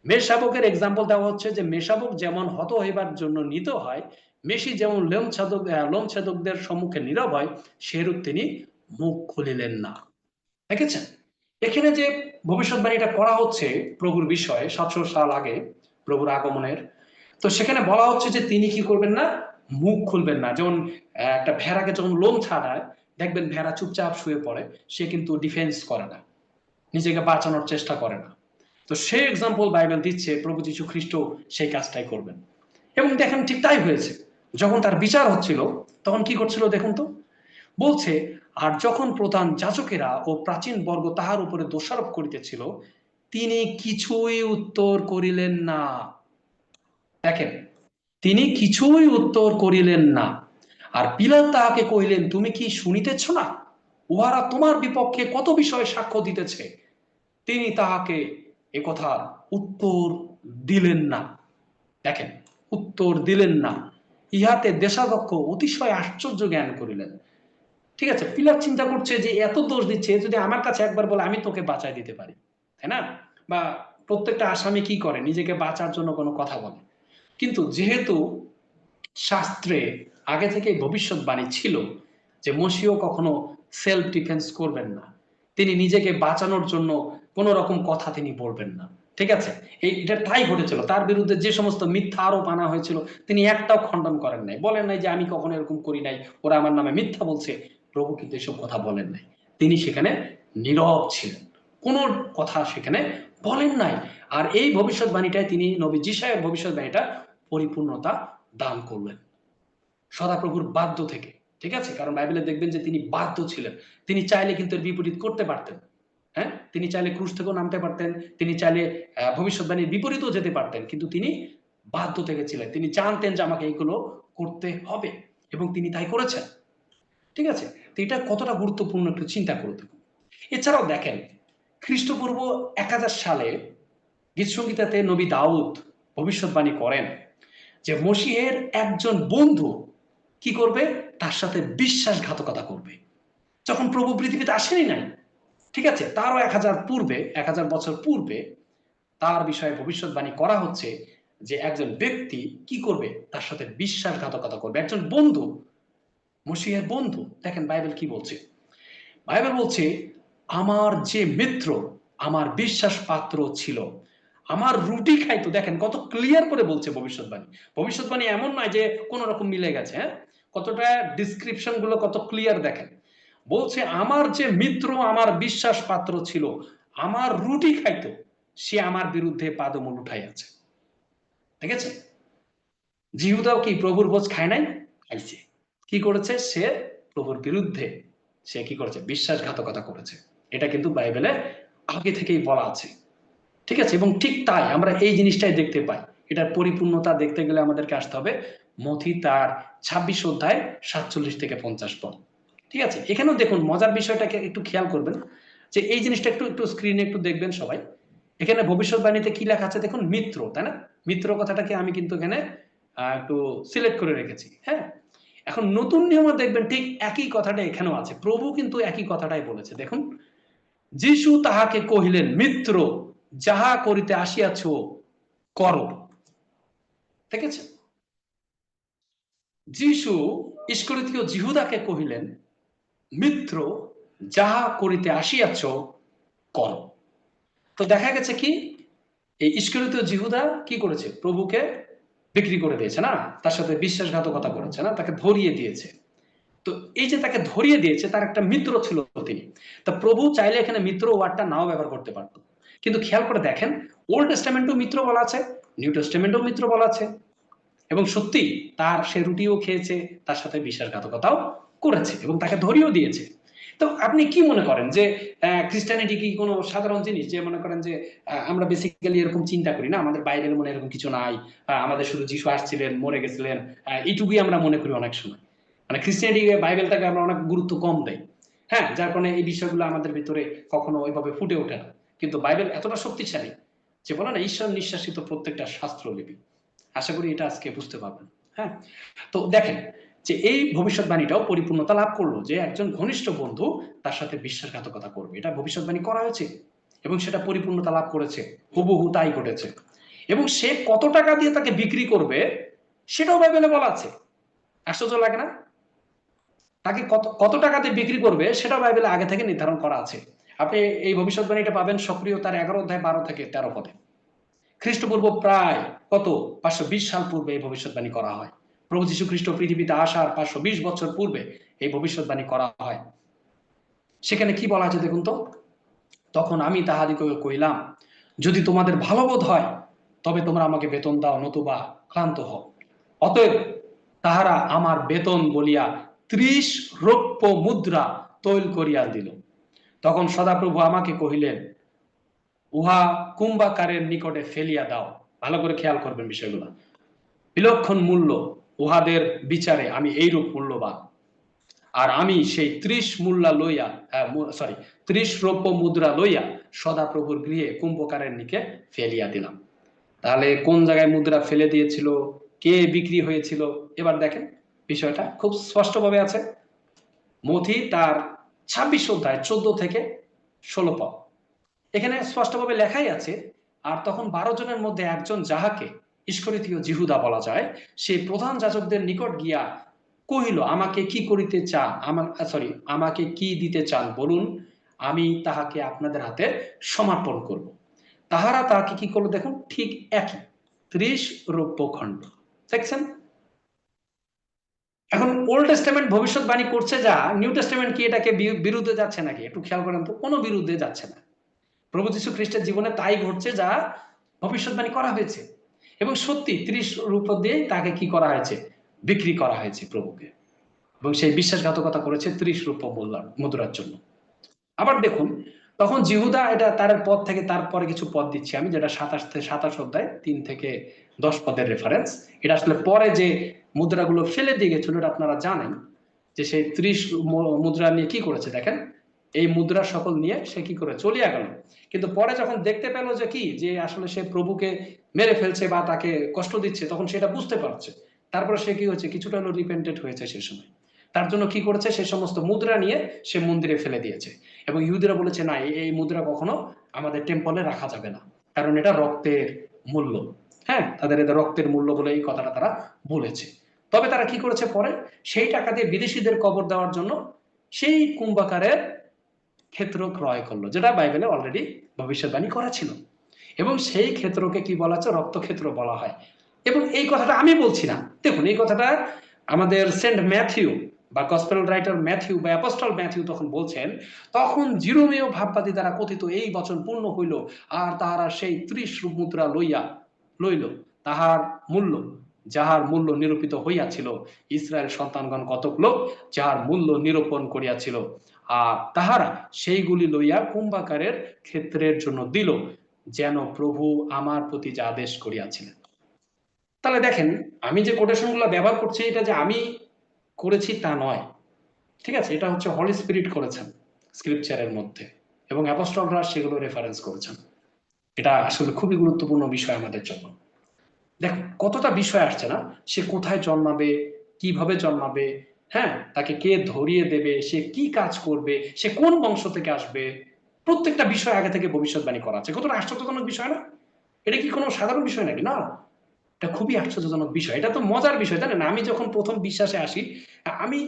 মেষশাবকের এক্সাম্পল দেওয়া হচ্ছে যে মেষশাবক যেমন হত হইবার জন্য নিত হয়, মেষি যেমন লোমছেদকদের সম্মুখে নীরব হয়, সেরূপ তিনি মুখ খুলিলেন না। দেখেছেন এখানে যে ভবিষ্যৎবাণীটা করা হচ্ছে প্রভুর বিষয়ে 700 সাল আগে প্রভুর আগমনের, তো সেখানে বলা হচ্ছে যে তিনি কি করবেন না? মুখ খুলবেন না। যেমন একটা ভেড়াকে যখন লোম ছাড়ায়, দেখবেন ভেড়া চুপচাপ শুয়ে পড়ে, সে কিন্তু ডিফেন্স করে না, নিজেকে বাঁচানোর চেষ্টা করে না। তো সেই এক্সাম্পল বাইবেল দিচ্ছে প্রভু যীশু খ্রিস্ট সেই কাজটাই করবেন। এবং দেখেন ঠিক তাই হয়েছে। যখন তার বিচার হচ্ছিল তখন কি করছিল দেখুন তো, বলছে, আর যখন প্রধান যাজকেরা ও প্রাচীন বর্গ তাহার উপরে দোষারোপ করিতেছিল, তিনি কিছুই উত্তর করিলেন না। দেখেন, তিনি কিছুই উত্তর করিলেন না। আর পিলাত তাহাকে কহিলেন, তুমি কি শুনিতেছ না? উহারা তোমার বিপক্ষে কত বিষয়ে সাক্ষ্য দিতেছে। তিনি তাহাকে একথার উত্তর দিলেন না। দেখেন, উত্তর দিলেন না। ইহাতে দেশাধ্যক্ষ অতিশয় আশ্চর্য জ্ঞান করিলেন। ঠিক আছে, পিলাত চিন্তা করছে যে এত দোষ দিচ্ছে, যদি আমার কাছে একবার বলে আমি তোকে বাঁচাই দিতে পারি, তাই না? বা প্রত্যেকটা আসামি কি করে? নিজেকে বাঁচার জন্য কোনো কথা বলে। কিন্তু যেহেতু শাস্ত্রে আগে থেকে ভবিষ্যৎবাণী ছিল যে মসিহ কখনো সেলফ ডিফেন্স করবেন না, তিনি নিজেকে বাঁচানোর জন্য কোনো রকম কথা তিনি বলবেন না। ঠিক আছে, এটা তাই ঘটেছিল। তার বিরুদ্ধে যে সমস্ত মিথ্যা আরোপ আনা হয়েছিল তিনি একটাও খণ্ডন করেন নাই, বলেন নাই যে আমি কখনো এরকম করি নাই, ওরা আমার নামে মিথ্যা বলছে। প্রভু কিন্তু এসব কথা বলেন নাই, তিনি সেখানে নীরব ছিলেন, কোনো কথা সেখানে বলেন নাই। আর এই ভবিষ্যৎবাণীটাই তিনি নবী যিশায়ার ভবিষ্যৎবাণীটা পরিপূর্ণতা দান করলেন সদাপ্রভুর বাধ্য থেকে। ঠিক আছে, কারণ বাইবেলে দেখবেন যে তিনি বাধ্য ছিলেন, তিনি চাইলে কিন্তু এর বিপরীত করতে পারতেন। হ্যাঁ, তিনি চাইলে ক্রুশ থেকেও নামতে পারতেন, তিনি চাইলে ভবিষ্যৎবাণীর বিপরীতও যেতে পারতেন, কিন্তু তিনি বাধ্য থেকে ছিলেন। তিনি জানতেন যে আমাকে এইগুলো করতে হবে এবং তিনি তাই করেছেন। ঠিক আছে, তো এটা কতটা গুরুত্বপূর্ণ একটু চিন্তা করে দেখুন। এছাড়াও দেখেন, খ্রিস্টপূর্ব 1000 সালে গীতসংগীতাতে নবী দাউদ ভবিষ্যৎবাণী করেন যে মসিহের একজন বন্ধু কি করবে? তার সাথে বিশ্বাসঘাতকতা করবে। যখন প্রভু পৃথিবীতে আসেনি নাই, ঠিক আছে, তারও 1000 বছর পূর্বে তার বিষয়ে ভবিষ্যৎবাণী করা হচ্ছে যে একজন ব্যক্তি কি করবে? তার সাথে বিশ্বাসঘাতকতা করবে। একজন বন্ধু, মসিহের বন্ধু। দেখেন বাইবেল কি বলছে, বাইবেল বলছে, আমার যে মিত্র আমার বিশ্বাস পাত্র ছিল, আমার রুটি খাইতো। দেখেন কত ক্লিয়ার করে বলছে ভবিষ্যৎবাণী। ভবিষ্যৎবাণী এমন নয় যে কোন রকম মিলে গেছে, হ্যাঁ, কতটা ডিসক্রিপশন গুলো কত ক্লিয়ার। দেখেন বলছে, আমার যে মিত্র আমার বিশ্বাস পাত্র ছিল, আমার রুটি খাইতো, সে আমার বিরুদ্ধে পাদমূল উঠাইয়াছে। ঠিক আছে, জিহুদাও কি প্রভুর ভোজ খায় নাই? খাইছে। কি করেছে? সে প্রভুর বিরুদ্ধে সে কি করেছে? বিশ্বাসঘাতকতা করেছে। এটা কিন্তু বাইবেলে আগে থেকেই বলা আছে। ঠিক আছে, এবং ঠিক তাই আমরা এই জিনিসটাই দেখতে পাই। এটার পরিপূর্ণতা দেখতে গেলে আমাদেরকে আসতে হবে মথি তার 26 অধ্যায় 47 থেকে 50 পদ। ঠিক আছে, এখানেও দেখুন মজার বিষয়টাকে একটু খেয়াল করবেন যে এই জিনিসটা একটু স্ক্রিনে একটু দেখবেন সবাই। এখানে ভবিষ্যৎবাণীতে কি লেখা আছে দেখুন, মিত্র, তাই না? মিত্র কথাটাকে আমি কিন্তু এখানে একটু সিলেক্ট করে রেখেছি। হ্যাঁ, এখন নতুন নিয়মে দেখবেন ঠিক একই কথাটা এখানেও আছে। প্রভু কিন্তু একই কথাটাই বলেছে। দেখুন, যিশু তাহাকে কহিলেন, মিত্র, যাহা করিতে আসিয়াছ করো। ঠিক আছে, যিশু ইস্করিতীয় জিহুদাকে কহিলেন, মিত্র, যাহা করিতে আসিয়াছ কর। তো দেখা গেছে কি এই ইস্করিতীয় জিহুদা কি করেছে? প্রভুকে বিক্রি করে দিয়েছে না, তার সাথে বিশ্বাসঘাতকতা করেছে না, তাকে ধরিয়ে দিয়েছে। তো এই যে তাকে ধরিয়ে দিয়েছে, তার একটা মিত্র ছিল তিনি। তা প্রভু চাইলে এখানে মিত্র ওয়ার্ডটা নাও ব্যবহার করতে পারত, কিন্তু খেয়াল করে দেখেন ওল্ড টেস্টামেন্টেও মিত্র বলা আছে, নিউ টেস্টামেন্টেও মিত্র বলা আছে। এবং সত্যি তার সে রুটিও খেয়েছে, তার সাথে বিশ্বাসঘাতকতাও করেছে এবং তাকে ধরিয়েও দিয়েছে। তো আপনি কি মনে করেন যে খ্রিস্টানিটি কি কোনো সাধারণ জিনিস? যে মনে করেন যে আমরা বেসিক্যালি এরকম চিন্তা করি না, আমাদের বাইবেল মনে এরকম কিছু নাই, আমাদের শুধু যিশু আসছিলেন, মরে গেছিলেন, এইটুকুই আমরা মনে করি অনেক সময়। মানে খ্রিস্টানিটি বাইবেলটাকে আমরা অনেক গুরুত্ব কম দেই, হ্যাঁ, যার কারণে এই বিষয়গুলো আমাদের ভিতরে কখনো ওইভাবে ফুটে ওঠে না। কিন্তু বাইবেল এতটা শক্তিশালী যে বলে না, ঈশ্বর নিঃশ্বাসিত প্রত্যেকটা শাস্ত্রলিপি। আশা করি এটা আজকে বুঝতে পারবেন। হ্যাঁ, তো দেখেন যে এই ভবিষ্যৎবাণীটাও পরিপূর্ণতা লাভ করলো যে একজন ঘনিষ্ঠ বন্ধু তার সাথে বিশ্বাসঘাতকতা করবে, এটা ভবিষ্যৎবাণী করা হয়েছে এবং সেটা পরিপূর্ণতা লাভ করেছে, হুবহু তাই ঘটেছে। এবং সে কত টাকা দিয়ে তাকে বিক্রি করবে সেটাও বাইবেলে বলা আছে। আশ্চর্য লাগে না? তাকে কত টাকা দিয়ে বিক্রি করবে সেটাও বাইবেলে আগে থেকে নির্ধারণ করা আছে। আপনি এই ভবিষ্যৎবাণীটা পাবেন সক্রিয়তার 11 অধ্যায় 12 থেকে 13 পদে। খ্রিস্টপূর্ব প্রায় কত 520 সাল পূর্বে এই ভবিষ্যৎবাণী করা হয়। প্রভু যীশু খ্রিস্ট পৃথিবীতে আসার 520 বছর পূর্বে এই ভবিষ্যৎবাণী করা হয়। সেখানে কি বলা আছে দেখুন তো, তখন আমি তাহাদিগকে কইলাম, যদি তোমাদের ভালো বোধ হয় তবে তোমরা আমাকে বেতন দাও, নতুবা ক্লান্ত হও। অতএব তাহারা আমার বেতন বলিয়া 30 রৌপ্য মুদ্রা তৈল করিয়া দিল। তখন সদাপ্রভু আমাকে কহিলেন, উহা কুম্ভকারের নিকটে ফেলিয়া দাও। ভালো করে খেয়াল করবেন বিষয়গুলো। বিলক্ষণ মূল্য উহাদের বিচারে আমি এইরূপ মূল্যবান, আর আমি সেই 30 রৌপ্য মুদ্রা লইয়া সদাপ্রভুর গৃহে কুম্ভকারের নিকে ফেলিয়া দিলাম। তাহলে কোন জায়গায় মুদ্রা ফেলে দিয়েছিল, কে বিক্রি হয়েছিল? এবার দেখেন বিষয়টা খুব স্পষ্টভাবে আছে মথি তার 26 অধ্যায় 14 থেকে 16 পদ। এখানে স্পষ্টভাবে লেখাই আছে, আর তখন 12 জনের মধ্যে একজন, যাহাকে ইস্করিতীয় জিহুদা বলা যায়, সে প্রধান যাজকদের নিকট গিয়া কহিল, আমাকে কি করিতে চান, আমাকে কি দিতে চান বলুন, আমি তাহাকে আপনাদের হাতে সমর্পণ করব। তাহারা তাকে কি করলো দেখুন, ঠিক একই 30 রৌপ্য খণ্ড। দেখছেন? এখন ওল্ড টেস্টামেন্ট ভবিষ্যৎবাণী করছে যা, নিউ টেস্টামেন্ট কি এটাকে বিরুদ্ধে যাচ্ছে নাকি? একটু খেয়াল করেন তো, কোনো বিরুদ্ধে যাচ্ছে না। প্রভু যীশু খ্রিস্টের জীবনে তাই ঘটছে যা ভবিষ্যৎবাণী করা হয়েছে। এবং সত্যি 30 রূপা দিয়ে তাকে কি করা হয়েছে? বিক্রি করা হয়েছে প্রভুকে। এবং সেই বিশ্বাসঘাতকতা করেছে 30 রূপ মুদ্রার জন্য। আবার দেখুন, তখন জিহুদা, এটা তার পদ থেকে তারপরে কিছু পদ দিচ্ছি আমি, যেটা 27 অধ্যায় 3 থেকে 10 পদের রেফারেন্স। এটা আসলে পরে যে মুদ্রাগুলো ফেলে দিয়ে গেছিল, এটা আপনারা জানেন যে সেই 30 মুদ্রা নিয়ে কি করেছে দেখেন, এই মুদ্রা সকল নিয়ে সে কি করে চলিয়া গেল। কিন্তু পরে যখন দেখতে পেল যে কি, যে আসলে সে প্রভুকে মেরে ফেলছে বা তাকে কষ্ট দিচ্ছে, তখন সেটা বুঝতে পারছে। তারপরে সে কি হয়েছে, কিছুটা হলো রিপেন্টেড হয়েছে সে সময়। তার জন্য কি করেছে, সে সমস্ত মুদ্রা নিয়ে সে মন্দিরে ফেলে দিয়েছে। এবং ইহুদিরা বলেছে, না, এই মুদ্রা কখনো আমাদের টেম্পলে রাখা যাবে না, কারণ এটা রক্তের মূল্য। হ্যাঁ, তাদের এটা রক্তের মূল্য বলে এই কথাটা তারা বলেছে। তবে তারা কি করেছে, পরে সেই টাকা দিয়ে বিদেশিদের কবর দেওয়ার জন্য সেই কুম্ভকারের ক্ষেত্র ক্রয় করলো, যেটা বাইবেলে অলরেডি ভবিষ্যৎবাণী করা ছিল। এবং সেই ক্ষেত্রকে কি বলা হচ্ছে, রক্তক্ষেত্র বলা হয়। এবং এই কথাটা আমি বলছি না, দেখুন এই কথাটা আমাদের সেন্ট ম্যাথিউ বা গসপেল রাইটার ম্যাথিউ বা অ্যাপোস্টল ম্যাথিউ তখন বলছেন, তখন জিরোমীয় ভাববাদী দ্বারা কথিত এই বচন পূর্ণ হইল, আর তাহারা সেই 30 মুদ্রা লইল, যাহার মূল্য নিরূপিত হইয়াছিল। ইসরায়েল সন্তানগণ কতক লোক যাহার মূল্য নিরূপণ করিয়াছিল, আর তাহারা সেইগুলি লইয়া কুম্ভকারের ক্ষেত্রের জন্য দিল, যেন প্রভু আমার প্রতি যা আদেশ করিয়াছিলেন। তাহলে দেখেন, আমি যে কোটেশনগুলো ব্যবহার করছি, এটা যে আমি করেছি তা নয়, ঠিক আছে? এটা হচ্ছে হলি স্পিরিট করেছেন স্ক্রিপচারের মধ্যে, এবং অ্যাপোস্টলরা সেগুলো রেফারেন্স করেছেন। এটা আসলে খুবই গুরুত্বপূর্ণ বিষয় আমাদের জন্য। দেখো কতটা বিষয় আসছে না, সে কোথায় জন্মাবে, কিভাবে জন্মাবে, হ্যাঁ, তাকে কে ধরিয়ে দেবে, সে কি কাজ করবে, সে কোন বংশ থেকে আসবে, প্রত্যেকটা বিষয় আগে থেকে ভবিষ্যৎবাণী করা আছে। কতটা আশ্চর্যজনক বিষয় না? এটা কি কোনো সাধারণ বিষয় নাকি? না, এটা খুবই আশ্চর্যজনক বিষয়। এটা তো মজার বিষয়, জানেন? আমি যখন প্রথম বিশ্বাসে আসি, আমি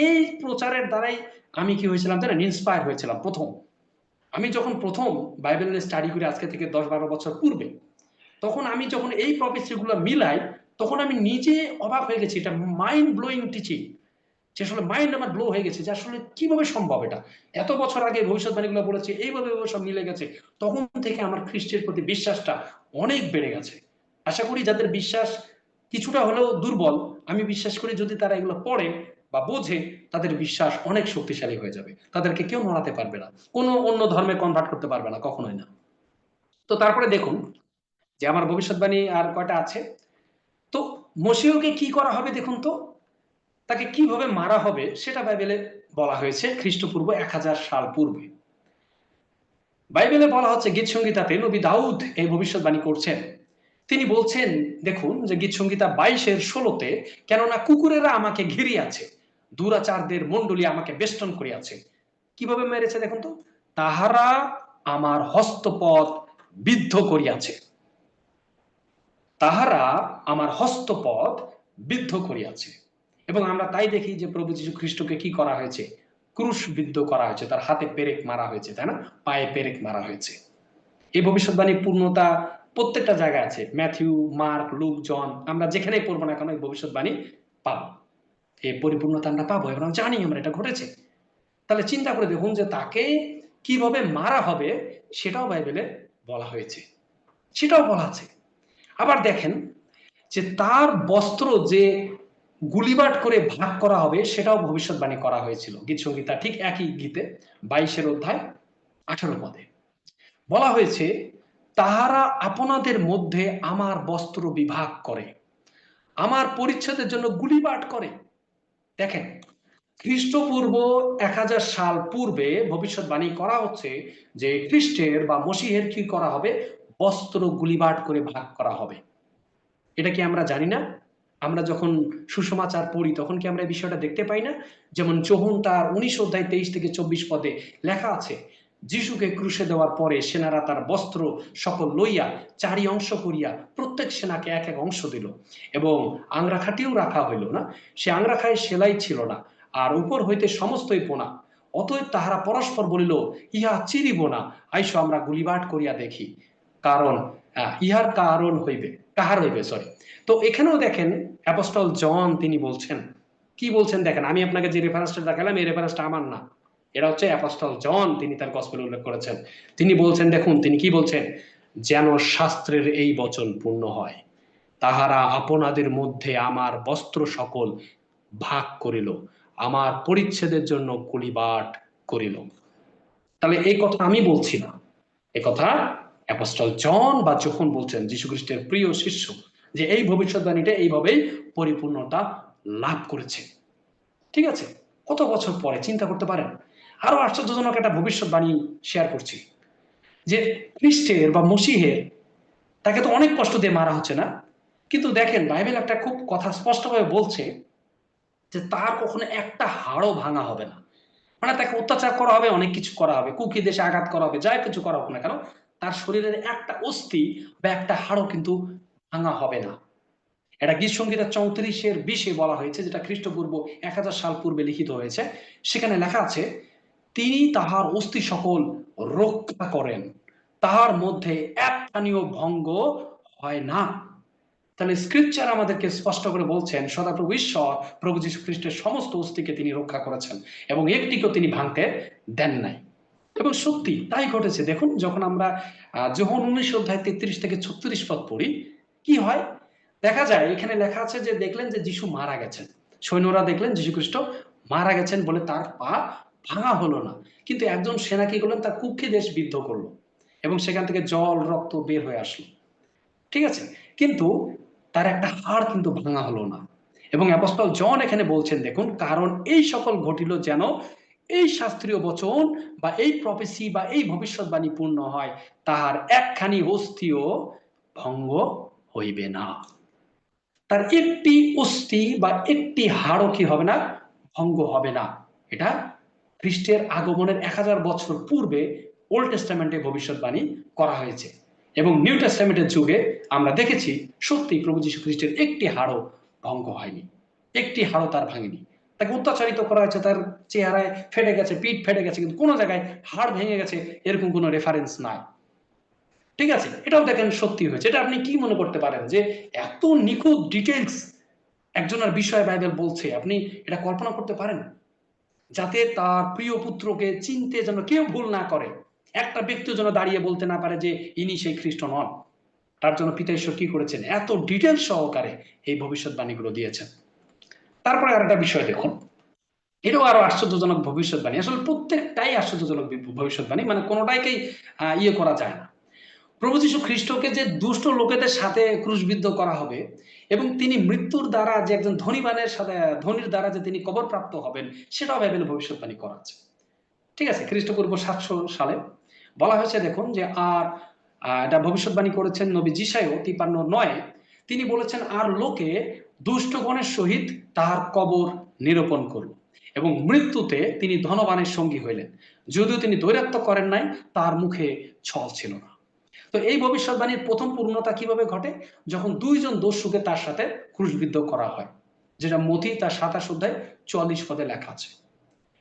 এই প্রচারের দ্বারাই আমি কি হয়েছিলাম জানেন, ইন্সপায়ার হয়েছিলাম। আমি যখন প্রথম বাইবেল স্টাডি করি আজকে থেকে 10-12 বছর পূর্বে, তখন আমি যখন এই প্রফেসিগুলো মিলাই, তখন আমি নিজে অবাক হয়ে গেছি। এটা মাইন্ড ব্লোয়িং টিচিং, যে আসলে মাইন্ড আমার ব্লো হয়ে গেছে যে আসলে কিভাবে সম্ভব এটা। এত বছর আগে ভবিষ্যৎবাণীগুলো বলেছে, এইভাবে সব মিলে গেছে। তখন থেকে আমার খ্রিস্টের প্রতি বিশ্বাসটা অনেক বেড়ে গেছে। আশা করি যাদের বিশ্বাস কিছুটা হলেও দুর্বল, আমি বিশ্বাস করি যদি তারা এগুলো পড়ে বা বোঝে, তাদের বিশ্বাস অনেক শক্তিশালী হয়ে যাবে। তাদেরকে কেউ নড়াতে পারবে না, কোনো অন্য ধর্মে কনভার্ট করতে পারবে না, কখনোই না। তো তারপরে দেখুন যে আমার ভবিষ্যৎবাণী আর কয়টা আছে। তো মশীহকে কি করা হবে দেখুন তো, তাকে কিভাবে মারা হবে সেটা বাইবেলে বলা হয়েছে খ্রিস্টপূর্ব 1000 সাল পূর্বে। বাইবেলে বলা হচ্ছে, গীত সংগীতাতে নবী দাউদ এই ভবিষ্যৎবাণী করছেন। তিনি বলছেন, দেখুন যে গীত সংগীতা 22:16-তে, কেননা কুকুরেরা আমাকে ঘিরিয়াছে, দুরাচারদের মণ্ডলী আমাকে বেষ্টন করিয়াছে। কিভাবে মেরেছে দেখুন তো, তাহারা আমার হস্তপদ বিদ্ধ করিয়াছে, তাহারা আমার হস্তপদ বিদ্ধ করিয়াছে। এবং আমরা তাই দেখি যে প্রভু যীশু খ্রিস্টকে কি করা হয়েছে, ক্রুশবিদ্ধ করা হয়েছে, তার হাতে পেরেক মারা হয়েছে, তাই না? পায়ে পেরেক মারা হয়েছে। এই ভবিষ্যৎবাণীর পূর্ণতা প্রত্যেকটা জায়গায় আছে, ম্যাথিউ, মার্ক, লুক, জন, আমরা যেখানে পড়বো না কেন এই ভবিষ্যৎবাণী পাবো, এই পরিপূর্ণতা আমরা পাবো, এবং জানি আমরা এটা ঘটেছে। তাহলে চিন্তা করে দেখুন যে তাকে কিভাবে মারা হবে সেটাও বাইবেলে বলা হয়েছে, সেটাও বলা আছে। আবার দেখেন যে তার বস্ত্র যে গুলিবাট করে ভাগ করা হবে সেটাও ভবিষ্যৎবাণী করা হয়েছিল গীত সংগীতা ঠিক একই গীতে 22-18 পদে বলা হয়েছে, তাহারা আপনাদের মধ্যে আমার বস্ত্র বিভাগ করে, আমার পরিচ্ছদের জন্য গুলিবাট করে। দেখেন, খ্রিস্টপূর্ব 1000 সাল পূর্বে ভবিষ্যৎবাণী করা হচ্ছে যে খ্রিস্টের বা মসিহের কি করা হবে, বস্ত্র গুলিবাট করে ভাগ করা হবে। এটা কি আমরা জানি না? আমরা যখন সুসমাচার পড়ি তখন কি আমরা এই বিষয়টা দেখতে পাই না? যেমন যোহন তার 19-23-24 পদে লেখা আছে, যিশুকে ক্রুশে দেওয়ার পরে সেনারা তার বস্ত্র সকল লইয়া 4 অংশ করিয়া প্রত্যেক সেনাকে এক এক অংশ দিল, এবং আংরাখাটিও রাখা হইল না, সে আংরাখায় সেলাই ছিল না, আর উপর হইতে সমস্তই পোনা। অতএব তাহারা পরস্পর বলিল, ইহা চিরিব না, আইসো আমরা গুলিবাট করিয়া দেখি, কারণ ইহার কারণ হইবে, কাহার হইবে, সরি। তো এখানেও দেখেন অ্যাপোস্টল জন তিনি বলছেন, কি বলছেন দেখেন, আমি আপনাকে যে রেফারেন্সটা দেখালাম এই রেফারেন্সটা আমার না, এটা হচ্ছে অ্যাপোস্টল জন, তিনি তার গসপেলে উল্লেখ করেছেন। তিনি বলছেন, দেখুন তিনি কি বলছেন, যেন শাস্ত্রের এই বচন পূর্ণ হয়, তাহারা আপনাদের মধ্যে আমার বস্ত্র সকল ভাগ করিল, আমার পরিচ্ছেদের জন্য গুলিবাট করিল। তাহলে এই কথা আমি বলছি না, এই কথা অ্যাপোস্টল জন বা যোহন বলছেন, যীশু খ্রিস্টের প্রিয় শিষ্য, যে এই ভবিষ্যৎবাণীটা এইভাবেই পরিপূর্ণতা লাভ করেছে। ঠিক আছে, কত বছর পরে চিন্তা করতে পারেন। আরো আশ্চর্যজনক একটা ভবিষ্যৎবাণী শেয়ার করছি, যে খ্রিস্টের বা মসিহের, তাকে তো অনেক কষ্ট দিয়ে মারা হচ্ছে না, কিন্তু দেখেন বাইবেল একটা খুব কথা স্পষ্টভাবে বলছে যে তার কখনো একটা হাড়ও ভাঙা হবে না। মানে তাকে অত্যাচার করা হবে, অনেক কিছু করা হবে, কুকি দেশে আঘাত করা হবে, যাই কিছু করা হোক না কেন, তার শরীরের একটা অস্থি বা একটা হাড়ও কিন্তু ভাঙা হবে না। এটা গীত সংগীতা 34:20 বলা হয়েছে, যেটা খ্রিস্টপূর্ব 1000 সাল পূর্বে লিখিত হয়েছে। সেখানে লেখা আছে, তিনি তাহার অস্থি সকল রক্ষা করেন, তাহার মধ্যে একখানিও ভঙ্গ হয় না। তাহলে স্ক্রিপচার আমাদেরকে স্পষ্ট করে বলছেন, সদাপ্রভু ঈশ্বর প্রভু যীশু খ্রিস্টের সমস্ত অস্থিকে তিনি রক্ষা করেছেন এবং একটিকেও তিনি ভাঙতে দেন নাই। এবং সত্যি তাই ঘটেছে। দেখুন, যখন আমরা যোহন 19-33-36 পদ পড়ি, কি হয় দেখা যায়, এখানে লেখা আছে যে দেখলেন যে যিশু মারা গেছেন, সৈন্যরা দেখলেন যীশু খ্রিস্ট মারা গেছেন বলে তার পা ভাঙা হলো না, কিন্তু একজন সেনা কি করলেন, তার কুক্ষি দেশ বিদ্ধ করলো এবং সেখান থেকে জল রক্ত বের হয়ে আসলো। ঠিক আছে, কিন্তু তার একটা হাড় কিন্তু ভাঙা হলো না। এবং অ্যাপোস্টল জন এখানে বলছেন, দেখুন, কারণ এই সকল ঘটিল যেন এই শাস্ত্রীয় বচন বা এই প্রফেসি বা এই ভবিষ্যৎবাণী পূর্ণ হয়, তাহার একখানি অস্থিও ভঙ্গ হইবে না। তার একটি অস্থি বা একটি হাড়ও কি হবে না, ভঙ্গ হবে না। এটা খ্রিস্টের আগমনের 1000 বছর পূর্বে ওল্ড টেস্টামেন্টে ভবিষ্যৎবাণী করা হয়েছে। এবং নিউ টেস্টামেন্টের যুগে আমরা দেখেছি সত্যি প্রভু যীশু খ্রিস্টের একটি হাড়ও ভঙ্গ হয়নি, একটি হাড়ও তার ভাঙেনি। তাকে অত্যাচারিত করা হয়েছে, তার চেহারায় ফেটে গেছে, পিঠ ফেটে গেছে, কিন্তু কোনো জায়গায় হাড় ভেঙে গেছে এরকম কোনো রেফারেন্স নাই। ঠিক আছে, এটাও দেখেন সত্যি হয়েছে। এটা আপনি কি মনে করতে পারেন যে এত নিখুঁত ডিটেলস একজনের বিষয়ে বাইবেল বলছে, আপনি এটা কল্পনা করতে পারেন? যাতে তার প্রিয় পুত্রকে চিনতে যেন কেউ ভুল না করে, একটা ব্যক্তি যেন দাঁড়িয়ে বলতে না পারে যে ইনি সেই খ্রিস্ট নন। তার জন্য পিতা ঈশ্বর কি করেছেন, এত ডিটেলস সহকারে এই ভবিষ্যৎবাণীগুলো দিয়েছেন। তারপরে আরেকটা বিষয় দেখুন, এটাও আরো আশ্চর্যজনক ভবিষ্যৎবাণী। আসলে প্রত্যেকটাই আশ্চর্যজনক ভবিষ্যৎবাণী, মানে কোনোটাকেই ইয়ে করা যায় না। প্রভু যীশু খ্রিস্টকে যে দুষ্ট লোকেদের সাথে ক্রুশবিদ্ধ করা হবে এবং তিনি মৃত্যুর দ্বারা যে একজন ধনীমানের সাথে, ধনীর দ্বারা যে তিনি কবর প্রাপ্ত হবেন, সেটাও বাইবেল ভবিষ্যৎবাণী করা আছে। ঠিক আছে, খ্রিস্টপূর্ব 700 সালে বলা হয়েছে দেখুন যে এটা ভবিষ্যৎবাণী করেছেন নবী যিশায় 53:9। তিনি বলেছেন, আর লোকে দুষ্টগণের সহিত তাহার কবর নিরূপণ করল এবং মৃত্যুতে তিনি ধনবানের সঙ্গী হইলেন, যদিও তিনি দৈরাত্ম্য করেন নাই, তার মুখে ছল ছিল না। তো এই ভবিষ্যৎবাণীর প্রথম পূর্ণতা কিভাবে ঘটে? যখন দুইজন দস্যুকে তার সাথে ক্রুশবিদ্ধ করা হয়, যেটা মথি তার 27 অধ্যায় 44 পদে লেখা আছে।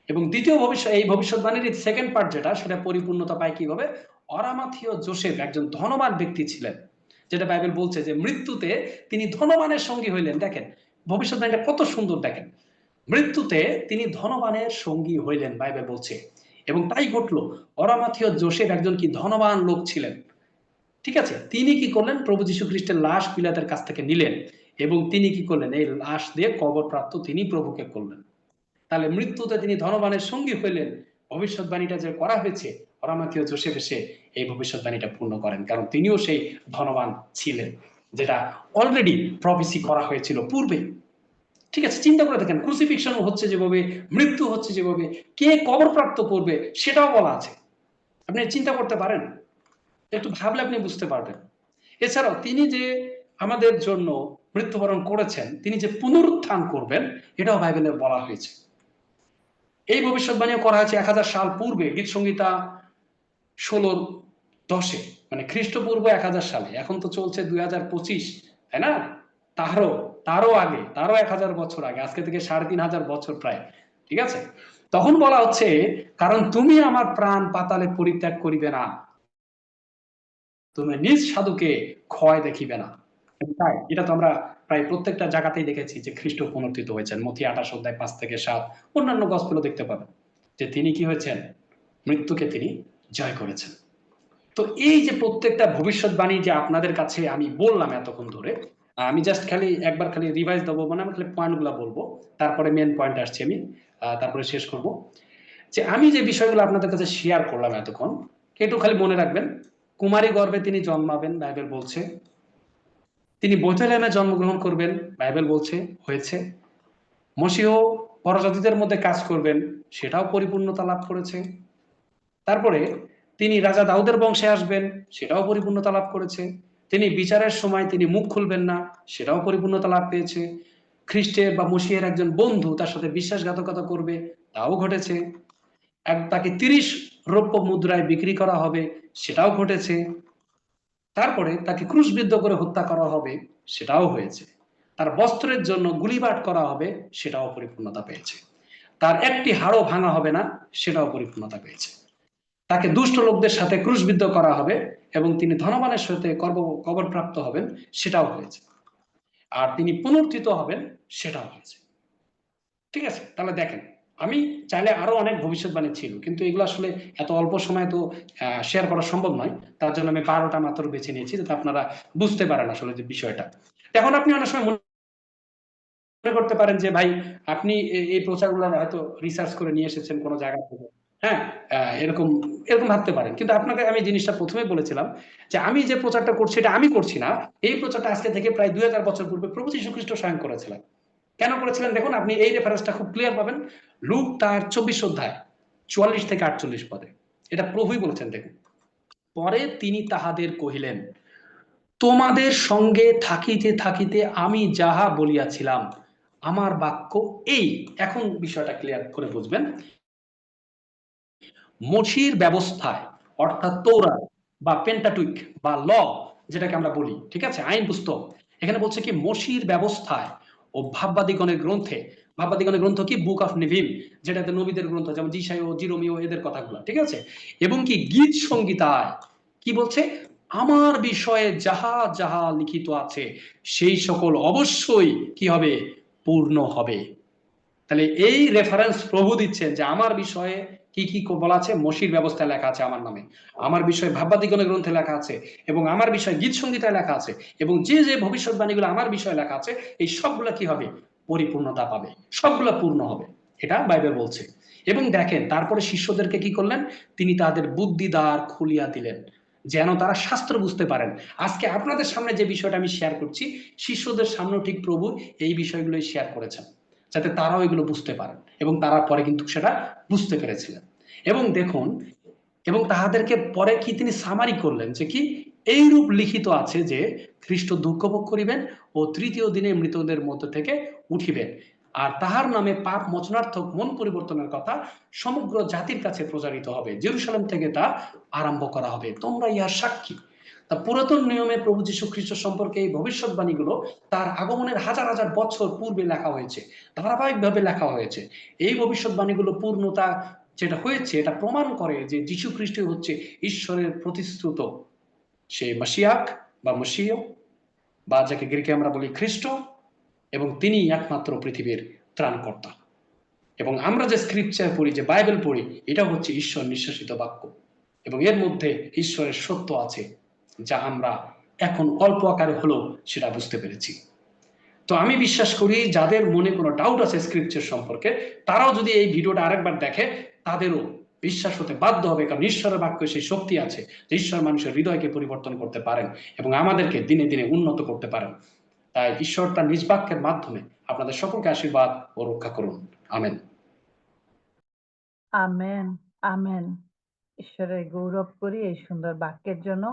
এবং দ্বিতীয় এই ভবিষ্যৎবাণীর সেকেন্ড পার্ট যেটা, সেটা পরিপূর্ণতা পায় কিভাবে? অরামাথিয় যোসেফ একজন ধনবান ব্যক্তি ছিলেন, যেটা বাইবেল বলছে যে মৃত্যুতে তিনি ধনবানের সঙ্গী হইলেন। দেখেন ভবিষ্যৎবাণীটা কত সুন্দর, দেখেন মৃত্যুতে তিনি ধনবানের সঙ্গী হইলেন বাইবেল বলছে। এবং তাই ঘটলো, অরামাথিয় যোসেফ একজন কি ধনবান লোক ছিলেন। ঠিক আছে, তিনি কি করলেন? প্রভু যীশু খ্রিস্টের লাশ পিলাতের কাছ থেকে নিলেন এবং তিনি কি করলেন? এই লাশ দিয়ে কবর প্রাপ্ত তিনি প্রভুকে করলেন। তাহলে মৃত্যুতে তিনি ধনবানের সঙ্গী হইলেন। ভবিষ্যৎবাণীটা যে করা হয়েছে, অরামাথিয় যোসেফ এসে এই ভবিষ্যৎবাণীটা পূর্ণ করেন, কারণ তিনিও সেই ধনবান ছিলেন, যেটা অলরেডি প্রফেসি করা হয়েছিল পূর্বে। ঠিক আছে, চিন্তা করে দেখেন, ক্রুসিফিকশন হচ্ছে যেভাবে, মৃত্যু হচ্ছে যেভাবে, কে কবর প্রাপ্ত করবে সেটাও বলা আছে। আপনি চিন্তা করতে পারেন, একটু ভাবলে আপনি বুঝতে পারবেন। এছাড়াও তিনি যে আমাদের জন্য মৃত্যুবরণ করেছেন, তিনি যে পুনরুত্থান করবেন, এটাও বাইবেলে বলা হয়েছে। এই ভবিষ্যৎবাণীও করা হয়েছে 1000 সাল পূর্বে, গীত সংহিতা 16:10, মানে খ্রিস্টপূর্ব 1000 সালে। এখন তো চলছে 2025, তাই না? তারও আগে, তারও 1000 বছর আগে, আজকে থেকে 3500 বছর প্রায়। ঠিক আছে, তখন বলা হচ্ছে, কারণ তুমি আমার প্রাণ পাতালে পরিত্যাগ করিবে না, তুমি নিজ সাধুকে ক্ষয় দেখিবে না। তাই এটা তো আমরা প্রায় প্রত্যেকটা জায়গাতেই দেখেছি যে খ্রিস্ট পুনরুত্থিত হয়েছেন। মথি 28 অধ্যায় 5 থেকে 7, অন্যান্য গসপেলও দেখতে পাবেন যে তিনি কি হয়েছেন, মৃত্যুকে তিনি জয় করেছেন। তো এই যে প্রত্যেকটা ভবিষ্যৎবাণী যে আপনাদের কাছে আমি বললাম এতক্ষণ ধরে, আমি জাস্ট একবার রিভাইজ দেবো, মানে আমি খালি পয়েন্টগুলো বলবো, তারপরে মেন পয়েন্ট আসছে আমি তারপরে শেষ করব। যে আমি যে বিষয়গুলো আপনাদের কাছে শেয়ার করলাম এতক্ষণ, একটু খালি মনে রাখবেন। কুমারী গর্ভে তিনি জন্মাবেন, বাইবেল বলছে। তিনি বেথলেহেমে জন্মগ্রহণ করবেন, বাইবেল বলছে, হয়েছে। মসীহ পরজাতিদের মধ্যে কাজ করবেন, সেটাও পরিপূর্ণতা লাভ করেছে। তারপরে তিনি রাজা দাউদের বংশে আসবেন, সেটাও পরিপূর্ণতা লাভ করেছে। তিনি বিচারের সময় তিনি মুখ খুলবেন না, সেটাও পরিপূর্ণতা লাভ পেয়েছে। খ্রিস্টের বা মসীহের একজন বন্ধু তার সাথে বিশ্বাসঘাতকতা করবে, তাও ঘটেছে। তাকে 30 রৌপ্য মুদ্রায় বিক্রি করা হবে, সেটাও ঘটেছে। তারপরে তাকে ক্রুশবিদ্ধ করে হত্যা করা হবে, সেটাও হয়েছে। তার বস্ত্রের জন্য গুলিবাট করা হবে, সেটাও পরিপূর্ণতা পেয়েছে। তার একটি হাড়ও ভাঙা হবে না, সেটাও পরিপূর্ণতা পেয়েছে। তাকে দুষ্ট লোকদের সাথে ক্রুশবিদ্ধ করা হবে এবং তিনি ধনবানের সাথে কবর প্রাপ্ত হবেন, সেটাও হয়েছে। আর তিনি পুনরুত্থিত হবেন, সেটাও হয়েছে। ঠিক আছে, তাহলে দেখেন, আমি চাইলে আরো অনেক ভবিষ্যৎবাণী ছিল, কিন্তু এগুলো আসলে এত অল্প সময় তো শেয়ার করা সম্ভব নয়। তার জন্য আমি 12টা মাত্র বেছে নিয়েছি, যাতে আপনারা বুঝতে পারেন আসলে যে বিষয়টা। এখন আপনি অনেক সময় মনে করতে পারেন যে ভাই, আপনি এই প্রচারগুলো হয়তো রিসার্চ করে নিয়ে এসেছেন কোনো জায়গা থেকে, হ্যাঁ, এরকম ভাবতে পারেন। কিন্তু আপনাকে আমি জিনিসটা প্রথমে বলেছিলাম যে আমি যে প্রচারটা করছি এটা আমি করছি না। এই প্রচারটা আজকে থেকে প্রায় 2000 বছর পূর্বে প্রভু যীশু খ্রিস্ট স্বয়ং করেছিলেন। কেন করেছিলেন দেখুন, আপনি এই রেফারেন্সটা খুব ক্লিয়ার পাবেন লুক তার 24 অধ্যায় 44 থেকে 48 পদে। এটা প্রভুই বলেছেন, দেখুন। পরে তিনি তাহাদের কহিলেন, তোমাদের সঙ্গে থাকিতে থাকিতে আমি যাহা বলিয়াছিলাম, আমার বাক্য এই। এখন বিষয়টা ক্লিয়ার করে বুঝবেন। মসির ব্যবস্থায়, অর্থাৎ তৌরাত, বা পেন্টাটুইক বা ল যেটাকে আমরা বলি, ঠিক আছে, আইন পুস্তক, এখানে বলছে কি মসির ব্যবস্থায় ও ভাববাদীগণের গ্রন্থে, ভাববাদীগণের গ্রন্থ কি বুক অফ নিভিম, যেটাতে নবীদের গ্রন্থ, যেমন জিসাইও জিরোমিও এদের কথাগুলো, ঠিক আছে, এবং কি গীত সংগীতায় কি বলছে, আমার বিষয়ে যাহা যাহা লিখিত আছে সেই সকল অবশ্যই কি হবে, পূর্ণ হবে। তাহলে এই রেফারেন্স প্রভু দিচ্ছেন যে আমার বিষয়ে কি কি বলা আছে, মসির ব্যবস্থায় লেখা আছে আমার নামে, আমার বিষয়ে ভাববাদীগণের গ্রন্থে লেখা আছে, এবং আমার বিষয়ে গীত সংগীতায় লেখা আছে, এবং যে যে ভবিষ্যৎবাণীগুলো আমার বিষয়ে লেখা আছে এই সবগুলা কি হবে, পরিপূর্ণতা পাবে, সবগুলা পূর্ণ হবে, এটা বাইবেল বলছে। এবং দেখেন তারপরে শিষ্যদেরকে কি করলেন, তিনি তাদের বুদ্ধিদ্বার খুলিয়া দিলেন যেন তারা শাস্ত্র বুঝতে পারেন। আজকে আপনাদের সামনে যে বিষয়টা আমি শেয়ার করছি, শিষ্যদের সামনেও ঠিক প্রভু এই বিষয়গুলোই শেয়ার করেছেন, যাতে তারাও এগুলো বুঝতে পারেন, এবং তারা পরে কিন্তু সেটা বুঝতে পেরেছিলেন। এবং দেখুন, এবং তাহাদেরকে পরে কি তিনি সামারি করলেন যে কি, এইরূপ লিখিত আছে যে খ্রিস্ট দুঃখ ভোগ করিবেন ও তৃতীয় দিনে মৃতদের মধ্য থেকে উঠিবেন, আর তাহার নামে পাপ মোচনার্থক মন পরিবর্তনের কথা সমগ্র জাতির কাছে প্রচারিত হবে, জেরুসালেম থেকে তা আরম্ভ করা হবে, তোমরা ইহার সাক্ষী। তা পুরাতন নিয়মে প্রভু যীশু খ্রিস্ট সম্পর্কে এই ভবিষ্যৎবাণীগুলো তার আগমনের হাজার হাজার বছর পূর্বে লেখা হয়েছে, ধারাবাহিকভাবে লেখা হয়েছে। এই ভবিষ্যৎবাণীগুলো পূর্ণতা যেটা হয়েছে এটা প্রমাণ করে যে যীশু খ্রিস্ট হচ্ছে ঈশ্বরের প্রতিশ্রুত সেই মাসিয়াক বা মসিয়, বা যাকে গ্রিকে আমরা বলি খ্রিস্ট, এবং তিনি একমাত্র পৃথিবীর ত্রাণকর্তা। এবং আমরা যে স্ক্রিপচার পড়ি, যে বাইবেল পড়ি, এটা হচ্ছে ঈশ্বর নিঃশ্বাসিত বাক্য, এবং এর মধ্যে ঈশ্বরের সত্য আছে, যা আমরা এখন অল্প আকারে হলেও সেটা বুঝতে পেরেছি। তো আমি বিশ্বাস করি যাদের মনে কোনো ডাউট আছে স্ক্রিপচার সম্পর্কে, তারাও যদি এই ভিডিওটা আরেকবার দেখে, তাদেরও বিশ্বাস হতে বাধ্য হবে, কারণ ঈশ্বরের বাক্যে সেই শক্তি আছে যে ঈশ্বর মানুষের হৃদয়কে পরিবর্তন করতে পারেন এবং আমাদেরকে দিনে দিনে উন্নত করতে পারেন। তাই ঈশ্বর তার নিজ বাক্যের মাধ্যমে আপনাদের সকলকে আশীর্বাদ ও রক্ষা করুন। আমেন। Amen, amen. ঈশ্বরের গৌরব করি এই সুন্দর বাক্যের জন্য,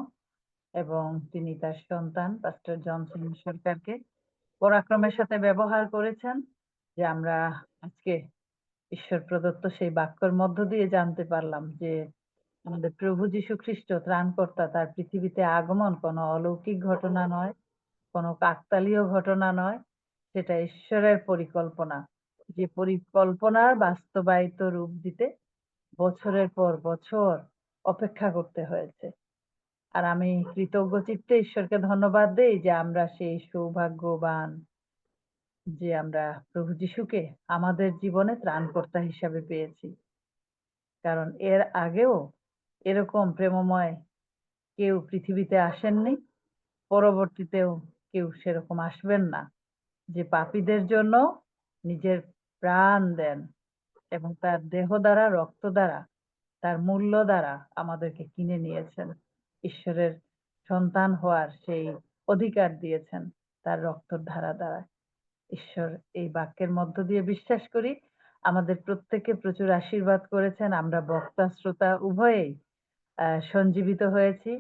এবং তিনি তার সন্তান পাস্টর জনসন সরকারকে পরাক্রমের সাথে ব্যবহার করেছেন, যে আমরা আজকে ঈশ্বর প্রদত্ত সেই বাক্যের মধ্য দিয়ে জানতে পারলাম যে আমাদের প্রভু যীশু খ্রিস্ট ত্রাণকর্তা, তার পৃথিবীতে আগমন কোনো অলৌকিক ঘটনা নয়, কোনো কাকতালীয় ঘটনা নয়, সেটা ঈশ্বরের পরিকল্পনা, যে পরিকল্পনার বাস্তবায়িত রূপ দিতে বছরের পর বছর অপেক্ষা করতে হয়েছে। আর আমি কৃতজ্ঞ চিত্তে ঈশ্বরকে ধন্যবাদ দেই যে আমরা সেই সৌভাগ্যবান যে আমরা প্রভু যীশুকে আমাদের জীবনে ত্রাণকর্তা হিসাবে পেয়েছি। কারণ এর আগেও এরকম প্রেমময় কেউ পৃথিবীতে আসেননি, পরবর্তীতেও কেউ সেরকম আসবেন না, যে পাপীদের জন্য নিজের প্রাণ দেন এবং তার দেহ দ্বারা, রক্ত দ্বারা, তার মূল্য দ্বারা আমাদেরকে কিনে নিয়েছেন, ঈশ্বরের সন্তান হওয়ার সেই অধিকার দিয়েছেন তার রক্তর ধারা দ্বারা। ঈশ্বর এই বাক্যের মধ্য দিয়ে বিশ্বাস করি আমাদের প্রত্যেককে প্রচুর আশীর্বাদ করেছেন। আমরা বক্তা শ্রোতা উভয়েই সঞ্জীবিত হয়েছি।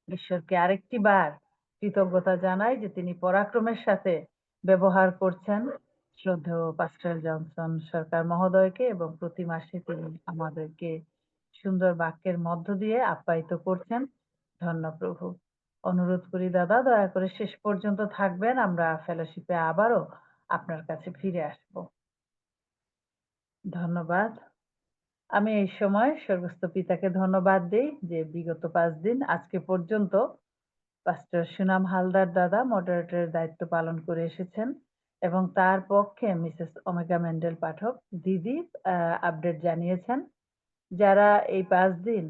ঈশ্বরকে আরেকটি বার কৃতজ্ঞতা জানাই যে তিনি পরাক্রমের সাথে ব্যবহার করছেন শ্রদ্ধেয় পাস্টর জনসন সরকার মহোদয়কে, এবং প্রতি মাসে তিনি আমাদেরকে সুন্দর বাক্যের মধ্য দিয়ে আপ্যায়িত করছেন। ধন্য প্রভু। অনুরোধ করি দাদা, দয়া করে শেষ পর্যন্ত থাকবেন, আমরা ফেলোশিপে আবারও আপনার কাছে ফিরে আসব। ধন্যবাদ। আমি এই সময় স্বর্গস্থ পিতাকে ধন্যবাদ দিই যে বিগত 5 দিন আজকে পর্যন্ত পাস্টর সুনাম হালদার দাদা মডারেটরের দায়িত্ব পালন করে এসেছেন, এবং তার পক্ষে মিসেস ওমেগা মেন্ডেল পাঠক দিদি আপডেট জানিয়েছেন। যারা এই 5 দিন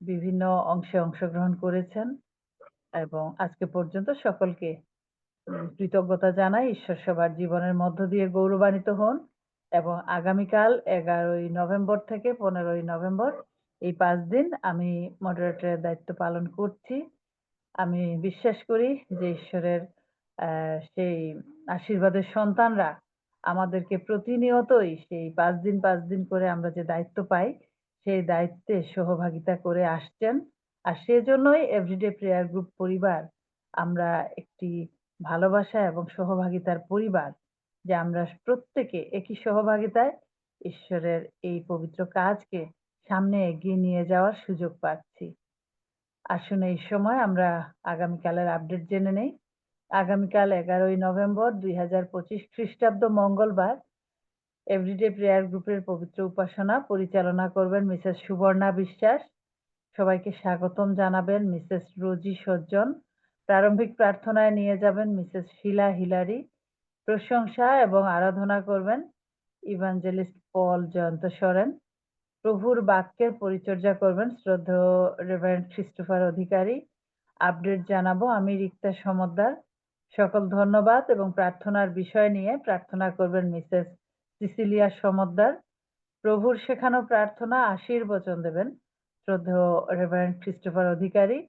বিভিন্ন অংশে অংশগ্রহণ করেছেন, এবং আজকে পর্যন্ত সকলকে কৃতজ্ঞতা জানাই। ঈশ্বর সবার জীবনের মধ্য দিয়ে গৌরবান্বিত হন, এবং আগামীকাল 11ই নভেম্বর থেকে 15ই নভেম্বর এই 5 দিন আমি মডারেটরের দায়িত্ব পালন করছি। আমি বিশ্বাস করি যে ঈশ্বরের সেই আশীর্বাদের সন্তানরা আমাদেরকে প্রতিনিয়তই সেই 5 দিন 5 দিন করে আমরা যে দায়িত্ব পাই সেই দায়িত্বে সহভাগিতা করে আসছেন। আর সেজন্যই এভরিডে প্রেয়ার গ্রুপ পরিবার আমরা একটি ভালোবাসা এবং সহভাগিতার পরিবার, যে আমরা প্রত্যেকে একই সহভাগিতায় ঈশ্বরের এই পবিত্র কাজকে সামনে এগিয়ে নিয়ে যাওয়ার সুযোগ পাচ্ছি। আসুন এই সময় আমরা আগামীকালের আপডেট জেনে নেই। আগামীকাল 11ই নভেম্বর 2025 খ্রিস্টাব্দ মঙ্গলবার এভরিডে প্রেয়ার গ্রুপের পবিত্র উপাসনা পরিচালনা করবেন মিসেস সুবর্ণা বিশ্বাস। সবাইকে স্বাগতম জানাবেন মিসেস রোজি সজ্জন। প্রারম্ভিক প্রার্থনায় নিয়ে যাবেন মিসেস শিলা হিলারি। প্রশংসা এবং আরাধনা করবেন ইভাঞ্জেলিস্ট পল জয়ন্ত সরেন। প্রভুর বাক্যের পরিচর্যা করবেন শ্রদ্ধেয় রেভারেন্ড ক্রিস্টোফার অধিকারী। আপডেট জানাবো আমি রিক্তা সমদ্দার। সকল ধন্যবাদ এবং প্রার্থনার বিষয় নিয়ে প্রার্থনা করবেন মিসেস সিসিলিয়া সমদ্দার। প্রভুর শেখানো প্রার্থনা আশীর্বচন দেবেন শ্রদ্ধেয় রেভারেন্ড ক্রিস্টোফার অধিকারী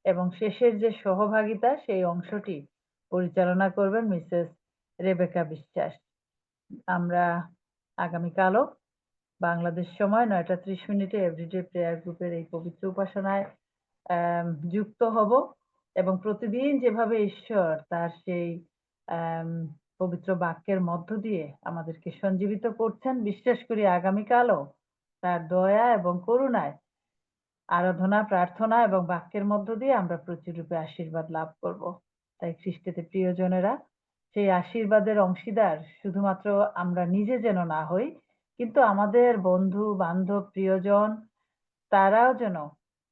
এবং শেষের যে সহভাগিতা সেই অংশটি পরিচালনা করবেন মিসেস রেবেকা বিশ্বাস। আমরা আগামীকালও বাংলাদেশ সময় 9টা 30 এভরিডে প্রেয়ার গ্রুপের এই পবিত্র উপাসনায় যুক্ত হব এবং প্রতিদিন যেভাবে ঈশ্বর তার সেই পবিত্র বাক্যের মধ্য দিয়ে আমাদেরকে সঞ্জীবিত করছেন, বিশ্বাস করি আগামীকালও তার দয়া এবং করুণায় আরাধনা, প্রার্থনা এবং বাক্যের মধ্য দিয়ে আমরা প্রচুর রূপে আশীর্বাদ লাভ করব। তাই খ্রিস্টেতে প্রিয়জনেরা, সেই আশীর্বাদের অংশীদার শুধুমাত্র আমরা নিজে যেন না হই, কিন্তু আমাদের বন্ধু বান্ধব প্রিয়জন তারাও যেন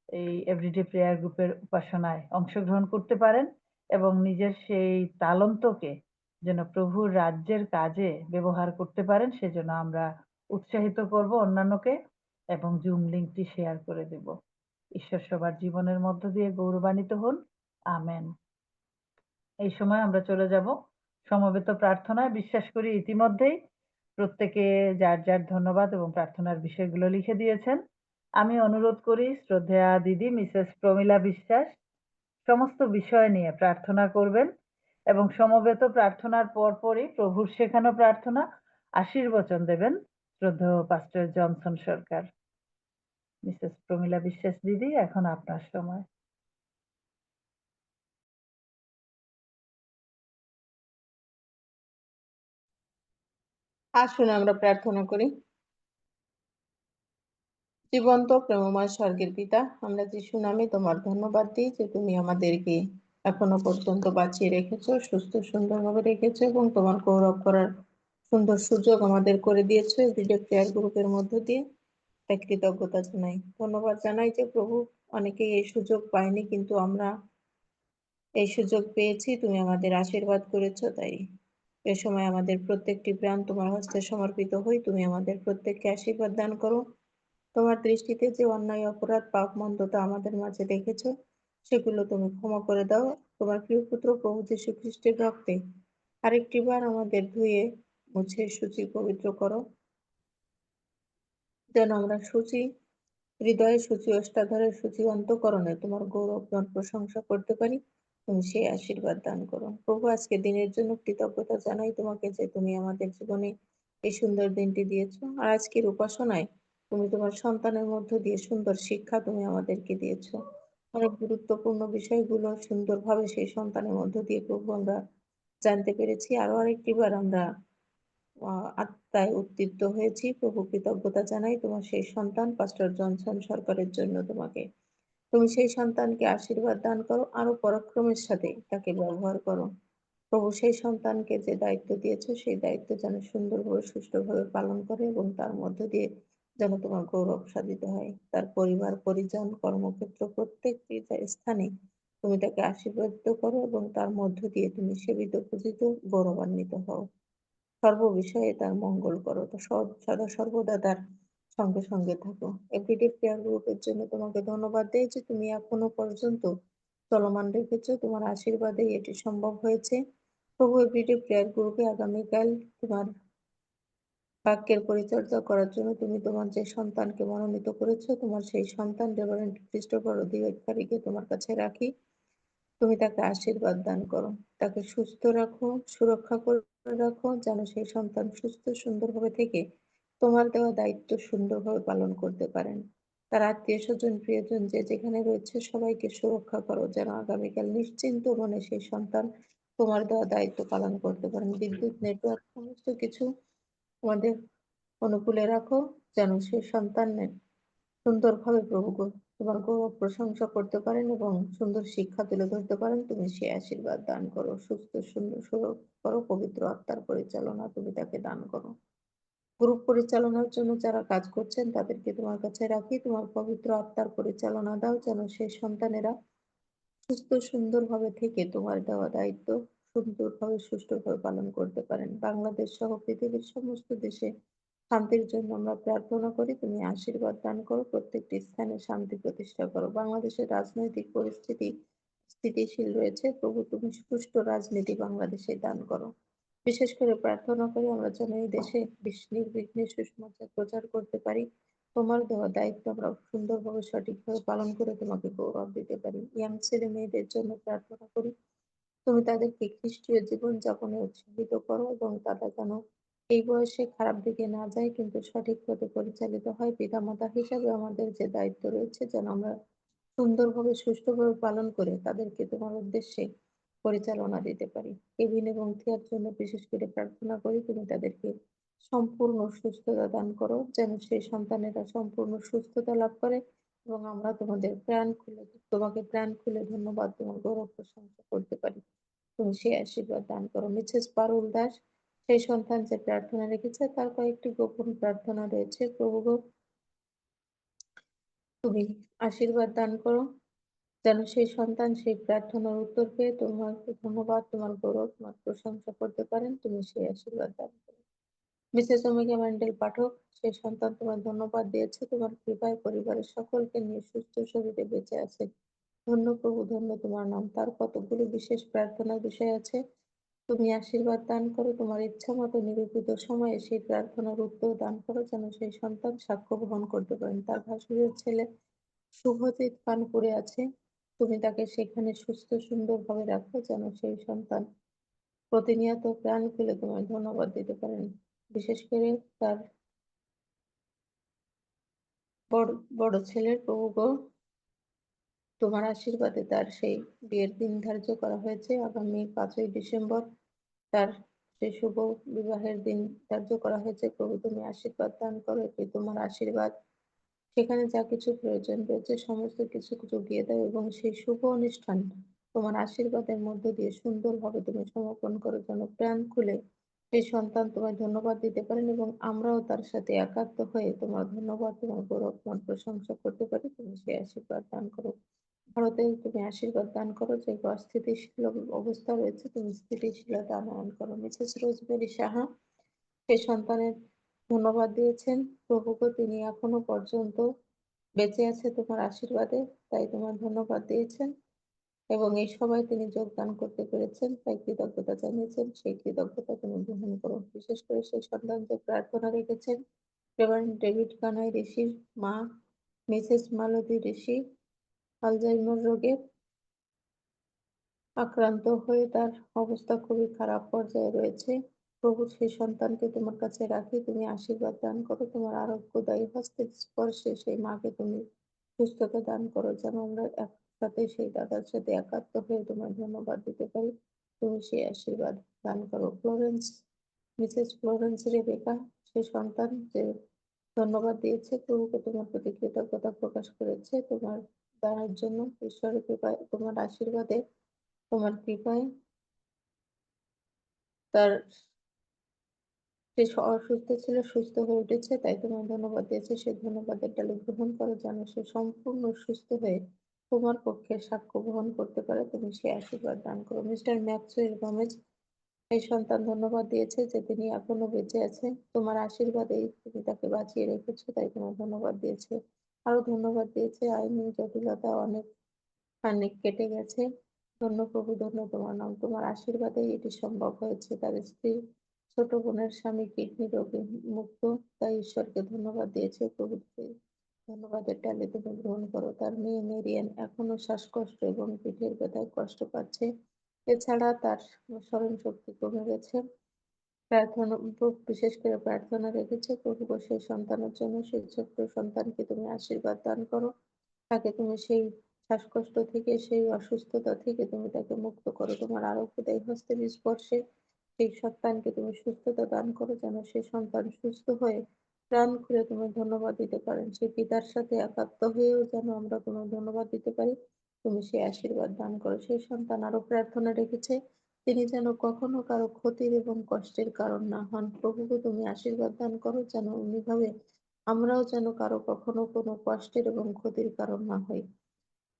এই এভরিডে প্রেয়ার গ্রুপের উপাসনায় অংশগ্রহণ করতে পারেন এবং নিজের সেই তালন্তকে যেন প্রভুর রাজ্যের কাজে ব্যবহার করতে পারেন, সেজন্য আমরা উৎসাহিত করব অন্যান্যকে এবং জুম লিঙ্কটি শেয়ার করে দেব। ঈশ্বর সবার জীবনের মধ্য দিয়ে গৌরবান্বিত হন। আমেন। এই সময় আমরা চলে যাব সমবেত প্রার্থনায়। বিশ্বাস করি ইতিমধ্যেই প্রত্যেকে যার যার ধন্যবাদ এবং প্রার্থনার বিষয়গুলো লিখে দিয়েছেন। আমি অনুরোধ করি শ্রদ্ধেয়া দিদি মিসেস প্রমীলা বিশ্বাস সমস্ত বিষয় নিয়ে প্রার্থনা করবেন এবং সমবেত প্রার্থনার পরপরই প্রভুর শেখানো প্রার্থনা আশীর্বচন দেবেন শ্রদ্ধেয় পাস্টর জনসন সরকার। মিসেস প্রমীলা বিশ্বাস দিদি, এখন আপনার সময়। আসুন আমরা প্রার্থনা করি। জীবন্ত প্রেমময় স্বর্গের পিতা, আমরা যিশু নামে তোমার ধন্যবাদ দিই যে তুমি আমাদেরকে এখনো পর্যন্ত বাঁচিয়ে রেখেছো, সুস্থ সুন্দরভাবে রেখেছো এবং তোমার গৌরব করার সুন্দর সুযোগ আমাদের করে দিয়েছো এভরিডে প্রেয়ার গ্রুপের মধ্য দিয়ে। তাই কৃতজ্ঞতা জানাই, ধন্যবাদ জানাই যে প্রভু অনেকেই এই সুযোগ পায়নি, কিন্তু আমরা এই সুযোগ পেয়েছি, তুমি আমাদের আশীর্বাদ করেছো। তাই এ সময় আমাদের প্রত্যেকটি প্রাণ তোমার হস্তে সমর্পিত হই। তুমি আমাদের প্রত্যেককে আশীর্বাদ দান করো। তোমার দৃষ্টিতে যে অন্যায়, অপরাধ, পাপ, মন্দতা আমাদের মাঝে দেখেছো, সেগুলো তুমি ক্ষমা করে দাও। তোমার প্রিয় পুত্র প্রভু যীশু খ্রিস্টের রক্তে আরেকটি বার আমাদের ধুয়ে মুছে শুচি পবিত্র করো, যেন আমরা শুচি হৃদয়ে, শুচি অষ্টাধারের, শুচি অন্তঃকরণে তোমার গৌরব প্রশংসা করতে পারি। তুমি সেই আশীর্বাদ দান করো প্রভু। আজকে দিনের জন্য কৃতজ্ঞতা জানাই তোমাকে যে তুমি আমাদের জীবনে এই সুন্দর দিনটি দিয়েছো। আর আজকের উপাসনায় তুমি তোমার সন্তানের মধ্য দিয়ে সুন্দর শিক্ষা তুমি আমাদেরকে দিয়েছো। অনেক গুরুত্বপূর্ণ বিষয়গুলো সুন্দরভাবে সেই সন্তানের মধ্য দিয়ে প্রভু আমরা জানতে পেরেছি। আরো আরেকটি বার আমরা আত্মায় উদ্দীপ্ত হয়েছি। প্রভু, কৃতজ্ঞতা জানাই তোমার সেই সন্তান পাস্টর জনসন সরকারের জন্য। তোমাকে তুমি সেই সন্তানকে আশীর্বাদ দান করো, আরো পরাক্রমের সাথে তাকে ব্যবহার করো প্রভু। সেই সন্তানকে যে দায়িত্ব দিয়েছো সেই দায়িত্ব যেন সুন্দরভাবে সুষ্ঠুভাবে পালন করে এবং তার মধ্য দিয়ে যেন তোমার গৌরব সাধিত হয়। তার পরিবার পরিজন কর্মক্ষেত্র প্রত্যেকটি স্থানে তুমি তাকে আশীর্বাদিত করো এবং তার মধ্য দিয়ে তুমি সেবিত পূজিত গৌরবান্বিত হও। সর্ব বিষয়ে তার মঙ্গল করো, তো সদা সর্বদা তার সঙ্গে সঙ্গে থাকো। এভরিডে প্রেয়ার গ্রুপের জন্য তোমাকে ধন্যবাদ দেই যে তুমি এখনো পর্যন্ত চলমান রেখেছো। তোমার আশীর্বাদে এটি সম্ভব হয়েছে প্রভু। এভরিডে প্রেয়ার গ্রুপে আগামীকাল তোমার বাক্যের পরিচর্যা করার জন্য তুমি তোমার যে সন্তানকে মনোনীত করেছো, তোমার সেই সন্তান রেভারেন্ড ক্রিস্টোফার অধিকারীকে তোমার কাছে রাখি। তুমি তাকে আশীর্বাদ দান করো, তাকে সুস্থ রাখো, সুরক্ষা করে রাখো, যেন সেই সন্তান সুস্থ সুন্দরভাবে থেকে তোমার দেওয়া দায়িত্ব সুন্দরভাবে পালন করতে পারেন। তার আত্মীয় স্বজন প্রিয়জন যে যেখানে রয়েছে সবাইকে সুরক্ষা করো, যেন আগামীকাল নিশ্চিন্ত মনে সেই সন্তান তোমার দেওয়া দায়িত্ব পালন করতে পারেন। বিদ্যুৎ, নেটওয়ার্ক সমস্ত কিছু আমাদের অনুকূলে রাখো, যেন সেই সন্তানের সুন্দরভাবে প্রভু তোমার গৌরব প্রশংসা করতে পারেন এবং সুন্দর শিক্ষা তুলে ধরতে পারেন, তুমি সেই আশীর্বাদ দান করো। সুস্থ সুন্দর করো, পবিত্র আত্মার পরিচালনা তুমি তাকে দান করো। গ্রুপ পরিচালনার জন্য যারা কাজ করছেন তাদেরকে তোমার কাছে রাখি, তোমার পবিত্র আত্মার পরিচালনা দাও, যেন সেই সন্তানেরা সুস্থ সুন্দরভাবে থেকে তোমার দেওয়া দায়িত্ব সুন্দরভাবে সুষ্ঠুভাবে পালন করতে পারেন। বাংলাদেশ সহ পৃথিবীর সমস্ত দেশে শান্তির জন্য আমরা প্রার্থনা করি, তুমি আশীর্বাদ দান করো, প্রত্যেকটি স্থানে শান্তি প্রতিষ্ঠা করো। বাংলাদেশের রাজনৈতিক পরিস্থিতি স্থিতিশীল রয়েছে, প্রভু তুমি সুষ্ঠু রাজনীতি বাংলাদেশে দান করো। বিশেষ করে প্রার্থনা করি আমরা যেন এই দেশে নির্বিঘ্নে সুসমাচার প্রচার করতে পারি, তোমার দেওয়া দায়িত্ব আমরা সুন্দরভাবে সঠিকভাবে পালন করে তোমাকে গৌরব দিতে পারি। ইয়াং ছেলে মেয়েদের জন্য প্রার্থনা করি, তুমি তাদেরকে খ্রিস্টীয় জীবন যাপনে উৎসাহিত করো এবং তারা যেন এই বয়সে খারাপ দিকে না যায় কিন্তু সঠিক পথে পরিচালিত হয়। পিতামাতা হিসাবে আমাদের যে দায়িত্ব রয়েছে যেন আমরা সুন্দরভাবে সুষ্ঠুভাবে পালন করে তাদেরকে তোমার উদ্দেশ্যে পরিচালনা দিতে পারি। কেভিন এবং থিয়ার জন্য বিশেষ করে প্রার্থনা করি, তুমি তাদেরকে সম্পূর্ণ সুস্থতা দান করো, যেন সেই সন্তানেরা সম্পূর্ণ সুস্থতা লাভ করে এবং আমরা তোমাকে প্রাণ খুলে ধন্যবাদ, তোমার গৌরব প্রশংসা করতে পারি। তুমি সেই আশীর্বাদ দান করো। মিসেস পারুল দাস, সেই সন্তান যে প্রার্থনা রেখেছে তার কয়েকটি গোপন প্রার্থনা রয়েছে, প্রভু গো, তুমি আশীর্বাদ দান করো, যেন সেই সন্তান সেই প্রার্থনার উত্তর পেয়ে তোমার ধন্যবাদ, তোমার গৌরব, তোমার প্রশংসা করতে পারেন, তুমি সেই আশীর্বাদ দান করো। মিসেস ওমেগা ম্যান্ডেল পাঠক, সেই সন্তান তোমার ধন্যবাদ দিয়েছে, তোমার কৃপায় পরিবারের সকলকে নিয়ে সুস্থ শরীরে বেঁচে আছে। ধন্য প্রভু, ধন্য তোমার নাম। তার কতগুলো বিশেষ প্রার্থনার বিষয় আছে, তুমি আশীর্বাদ দান করো, তোমার ইচ্ছা মতো নিরূপিত সময়ে সেই প্রার্থনার উত্তর দান করো, যেন সেই সন্তান সাক্ষ্য বহন করতে পারেন। তার ভাসুরের ছেলে শুভজিৎ কানপুরে আছে, তুমি তাকে সেখানে সুস্থ সুন্দরভাবে রাখো, যেন সেই সন্তান প্রতিনিয়ত প্রাণ খুলে তোমায় ধন্যবাদ দিতে পারেন। বিশেষ করে তার বড় বড় ছেলের প্রভু গো, তোমার আশীর্বাদে তার সেই বিয়ের দিন ধার্য করা হয়েছে আগামী 5ই ডিসেম্বর, তার সেই শুভ বিবাহের দিন ধার্য করা হয়েছে। প্রভু তুমি আশীর্বাদ দান করো, এটি তোমার আশীর্বাদ, সেখানে যা কিছু প্রয়োজন রয়েছে সমস্ত কিছু জুগিয়ে দাও এবং সেই শুভ অনুষ্ঠান তোমার আশীর্বাদের মধ্য দিয়ে সুন্দরভাবে তুমি সমাপন করো, যেন প্রাণ খুলে সেই সন্তান তোমায় ধন্যবাদ দিতে পারেন এবং আমরাও তার সাথে একাত্ম হয়ে তোমার ধন্যবাদ, তোমার গৌরব, তোমার প্রশংসা করতে পারি, তুমি সেই আশীর্বাদ দান করো। ভারতে তুমি আশীর্বাদ দান করো, যে অস্থিতিশীল অবস্থা রয়েছে তুমি স্থিতিশীলতা আনয়ন করো। মিসেস রোজমেরি সাহা, সেই সন্তানের ধন্যবাদ দিয়েছেন, প্রভুকে তিনি এখনো পর্যন্ত বেঁচে আছে তোমার আশীর্বাদে, তাই তোমার ধন্যবাদ দিয়েছেন এবং এই সভায় তিনি যোগদান করতে পেরেছেন তাই কৃতজ্ঞতা জানিয়েছেন, সেই কৃতজ্ঞতা তুমি গ্রহণ করো। বিশেষ করে সেই সন্তান যে প্রার্থনা রেখেছেন, রেভারেন্ড ডেভিড কানাই ঋষির মা মিসেস মালতী ঋষি আলজাইমার রোগে আক্রান্ত হয়ে তার অবস্থা খুবই খারাপ পর্যায়ে রয়েছে। প্রভু সেই সন্তানকে তোমার কাছে রাখি, তুমি আশীর্বাদ দান করো, তোমার আরোগ্যদায়ী হস্তের স্পর্শে সেই মাকে তুমি সুস্থতা দান করো, যেন আমরা একসাথে সেই দাদার সাথে একাত্ম হয়ে তোমার ধন্যবাদ দিতে পারি, তুমি সেই আশীর্বাদ দান করো। মিসেস ফ্লোরেন্স রেবেকা, সেই সন্তান যে ধন্যবাদ দিয়েছে, প্রভুকে তোমার প্রতি কৃতজ্ঞতা প্রকাশ করেছে তোমার দানের জন্য, ঈশ্বরের কৃপায়, তোমার আশীর্বাদে, তোমার কৃপায় তার সে অসুস্থ ছিল, সুস্থ হয়ে উঠেছে, তাই তোমার ধন্যবাদ দিয়েছে, সেই ধন্যবাদের ডালে গ্রহণ করো, যেন সে সম্পূর্ণ সুস্থ হয়ে তোমার পক্ষে সাক্ষ্য বহন করতে পারে, তুমি সেই আশীর্বাদ দান করো। মিস্টার ম্যাক্সওয়েল গমেজ, এই সন্তান ধন্যবাদ দিয়েছে যে তিনি এখনো বেঁচে আছে, তোমার আশীর্বাদেই তুমি তাকে বাঁচিয়ে রেখেছো, তাই তোমার ধন্যবাদ দিয়েছে। আরো ধন্যবাদ দিয়েছে, আইনি জটিলতা অনেক কেটে গেছে, ধন্য প্রভু, ধন্য তোমার নাম, তোমার আশীর্বাদেই এটি সম্ভব হয়েছে। তার স্ত্রী ছোট বোনের স্বামী কিডনি রোগে মুক্ত, তাই ঈশ্বরকে ধন্যবাদ দিয়েছে, প্রভুকে ধন্যবাদের ডালে তুমি গ্রহণ করো। তার মেয়ে মেরিয়ান এখনো শ্বাসকষ্ট এবং পিঠের ব্যথায় কষ্ট পাচ্ছে, এছাড়া তার স্মরণ শক্তি কমে গেছে। বিশেষ করে প্রার্থনা রেখেছে, প্রভু গো, সেই সন্তানের জন্য, সেই ছোট্ট সন্তানকে তুমি আশীর্বাদ দান করো, তাকে তুমি সেই শ্বাসকষ্ট থেকে, সেই অসুস্থতা থেকে তুমি তাকে মুক্ত করো, তোমার আরোগ্যদায়ী হস্তের স্পর্শে সেই সন্তানকে তুমি সুস্থতা দান করো, যেন সেই সন্তান সুস্থ হয়ে প্রাণ খুলে তোমার ধন্যবাদ দিতে পারেন। সেই পিতার সাথে একাত্ম হয়েও যেন আমরা তোমার ধন্যবাদ দিতে পারি। তুমি সেই আশীর্বাদ দান করো। সেই সন্তান আরো প্রার্থনা রেখেছে, তিনি যেন কখনো কারো ক্ষতির এবং কষ্টের কারণ না হন। প্রভুকে তুমি আশীর্বাদ দান করো, যেন অমনিভাবে আমরাও যেন কারো কখনো কোনো কষ্টের এবং ক্ষতির কারণ না হই।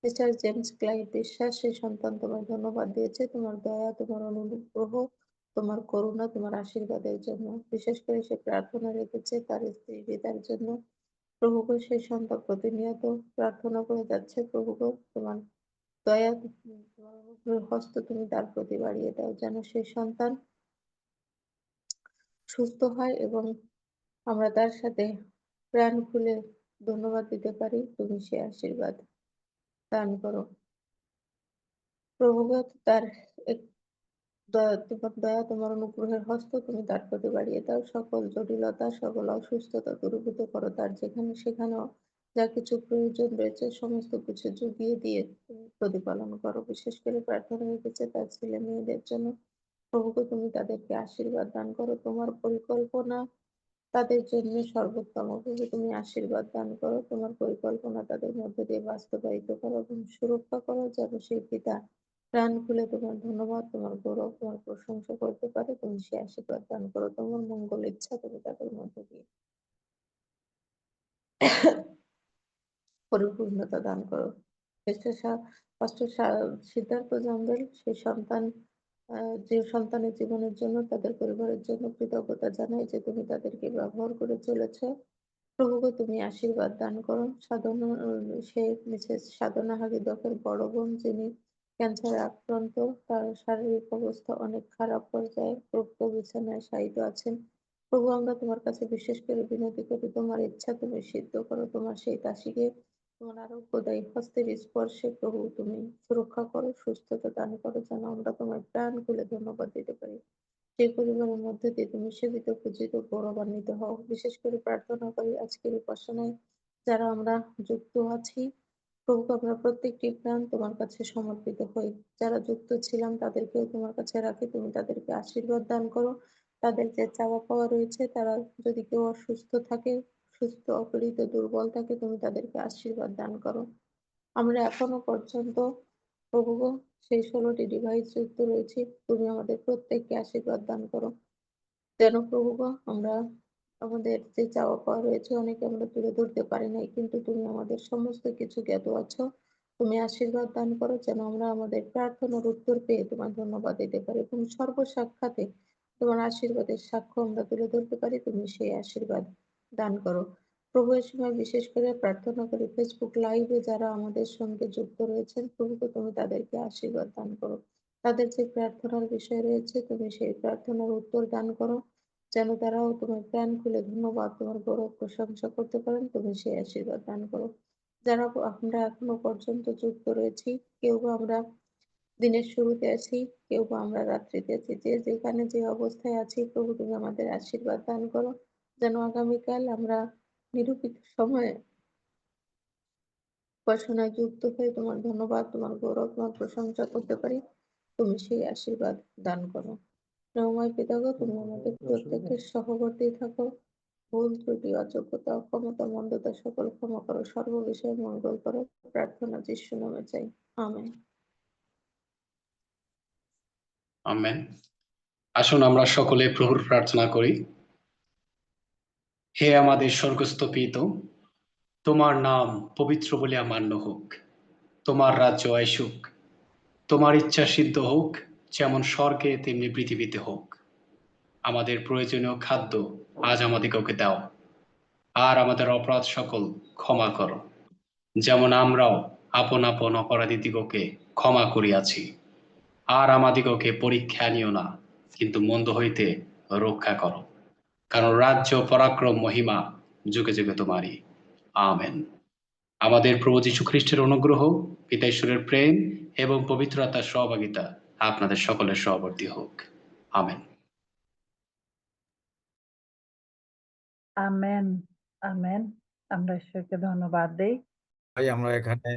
মিস্টার জেমস ক্লাইভ বিশ্বাস সেই সন্তান তোমায় ধন্যবাদ দিয়েছে তোমার দয়া, তোমার অনুগ্রহ, তোমার করুণা, তোমার আশীর্বাদের জন্য। বিশেষ করে সে প্রার্থনা রেখেছে তার স্ত্রী রিতার জন্য। প্রভুকে সেই সন্তান প্রতিনিয়ত প্রার্থনা করে যাচ্ছে। প্রভুকে তোমার দয়া, তোমার অনুগ্রহের হস্ত তুমি তার প্রতি বাড়িয়ে দাও, যেন সেই সন্তান সুস্থ হয় এবং আমরা তার সাথে প্রাণ খুলে ধন্যবাদ দিতে পারি। তুমি সে আশীর্বাদ দান করো। প্রভুকে তার তোমার দয়া, তোমার অনুগ্রহের হস্ত তুমি তার প্রতি বাড়িয়ে দাও। সকল জটিলতা, সকল অসুস্থতা দূরীভূত করো। তার যেখানে সেখানেও যা কিছু প্রয়োজন রয়েছে সমস্ত কিছু জুগিয়ে দিয়ে তুমি প্রতিপালন করো। বিশেষ করে প্রার্থনা রেখেছে তার ছেলে মেয়েদের জন্য। প্রভুকে তুমি তাদেরকে আশীর্বাদ দান করো। তোমার পরিকল্পনা তাদের জন্য সর্বোত্তম। প্রভু তুমি আশীর্বাদ দান করো। তোমার পরিকল্পনা তাদের মধ্যে দিয়ে বাস্তবায়িত করো এবং সুরক্ষা করো, যেন সেই পিতা প্রাণ খুলে তোমার ধন্যবাদ, তোমার গৌরব, তোমার প্রশংসা করতে পারে। তুমি সে আশীর্বাদ দান করো। তোমার মঙ্গল ইচ্ছা তুমি তাদের মধ্যে দিয়ে পরিপূর্ণতা দান করো। সিদ্ধার্থ জামবেল সেই সন্তান, যে সন্তানের জীবনের জন্য তাদের পরিবারের জন্য কৃতজ্ঞতা জানাই যে তুমি তাদেরকে ব্যবহার করে চলেছো। প্রভুকে তুমি আশীর্বাদ দান করো। সেই মিসেস সাধনা হাগিদকের বড় বোন, যিনি ক্যান্সারে আক্রান্ত, তার শারীরিক অবস্থা অনেক খারাপ পর্যায়ে, প্রভু বিছানায় শায়িত আছেন। প্রভু আমরা তোমার কাছে বিশেষ করে বিনতি করি, তোমার ইচ্ছা তুমি সিদ্ধ করো। তোমার সেই দাসীকে তোমার আরোগ্যদায়ী হস্তের স্পর্শে প্রভু তুমি সুরক্ষা করো, সুস্থতা দান করো, যেন আমরা তোমার প্রাণ খুলে ধন্যবাদ দিতে পারি। সেই পরিবারের মধ্যে দিয়ে তুমি সেবিত, পূজিত, গৌরবান্বিত হও। বিশেষ করে প্রার্থনা করি আজকের উপাসনায় যারা আমরা যুক্ত আছি, প্রভু আমরা প্রত্যেকটি প্রাণ তোমার কাছে সমর্পিত হই। যারা যুক্ত ছিলাম তাদেরকেও তোমার কাছে রাখি, তুমি তাদেরকে আশীর্বাদ দান করো। তাদের যে চাওয়া পাওয়া রয়েছে, তারা যদি কেউ অসুস্থ থাকে, সুস্থ, অপরিত, দুর্বল থাকে, তুমি তাদেরকে আশীর্বাদ দান করো। আমরা এখনো পর্যন্ত প্রভু গো, সেই 16টি ডিভাইস যুক্ত রয়েছি, তুমি আমাদের প্রত্যেককে আশীর্বাদ দান করো। যেন প্রভু গো, আমরা আমাদের যে চাওয়া পাওয়া রয়েছে অনেকে আমরা তুলে ধরতে পারি নাই, কিন্তু তুমি আমাদের সমস্ত কিছু জ্ঞাত আছো। তুমি আশীর্বাদ দান করো, যেন আমরা আমাদের প্রার্থনার উত্তর পেয়ে তোমার ধন্যবাদ দিতে পারি এবং সর্বসাক্ষাতে তোমার আশীর্বাদের সাক্ষ্য আমরা তুলে ধরতে পারি। তুমি সেই আশীর্বাদ দান করো। প্রভু এই সময় বিশেষ করে প্রার্থনা করি ফেসবুক লাইভে যারা আমাদের সঙ্গে যুক্ত রয়েছেন, প্রভুকে তুমি তাদেরকে আশীর্বাদ দান করো। তাদের যে প্রার্থনার বিষয় রয়েছে তুমি সেই প্রার্থনার উত্তর দান করো, যেন তারাও তোমার প্রাণ খুলে ধন্যবাদ, তোমার গৌরব প্রশংসা করতে পারেন। তুমি সেই আশীর্বাদ দান করো। যারা আমরা এখনো পর্যন্ত যুক্ত রয়েছি, কেউ বা আমরা দিনের শুরুতে আছি, কেউ বা আমরা রাত্রিতে আছি, যে যেখানে যে অবস্থায় আছি, প্রভু তুমি আমাদের আশীর্বাদ দান করো, যেন আগামীকাল আমরা নিরূপিত সময়ে উপাসনায় যুক্ত হয়ে তোমার ধন্যবাদ, তোমার গৌরব, তোমার প্রশংসা করতে পারি। তুমি সেই আশীর্বাদ দান করো। প্রেমময় পিতাগো, তুমি আমাদের প্রত্যেকের সহবর্তী থাকো। ভুল ত্রুটি, অযোগ্যতা, অক্ষমতা, মন্দতা সকল ক্ষমা করো। সর্ব বিষয়ে মঙ্গল করো। প্রার্থনা যিশু নামে চাই, আমেন। আমেন। আসুন আমরা সকলে প্রভুর প্রার্থনা করি। হে আমাদের স্বর্গস্থ পিতা, তোমার নাম পবিত্র বলিয়া মান্য হোক। তোমার রাজ্য আইসুক। তোমার ইচ্ছা সিদ্ধ হোক, যেমন স্বর্গে তেমনি পৃথিবীতে হোক। আমাদের প্রয়োজনীয় খাদ্য আজ আমাদিগকে দাও, আর আমাদের অপরাধ সকল ক্ষমা করো, যেমন আমরাও আপন আপন অপরাধীদিগকে ক্ষমা করিয়াছি। আর আমাদিগকে পরীক্ষা নিও না, কিন্তু মন্দ হইতে রক্ষা করো, কারণ রাজ্য, পরাক্রম, মহিমা যুগে যুগে তোমারই। আমেন। আমাদের প্রভু যীশু খ্রিস্টের অনুগ্রহ, পিতা ঈশ্বরের প্রেম এবং পবিত্র আত্মার সহভাগিতা আপনাদের সকলের সহবর্তী হোক। আমেন। আমেন। আমেন। আমরা ঈশ্বরকে ধন্যবাদ দেই। ভাই আমরা এখানে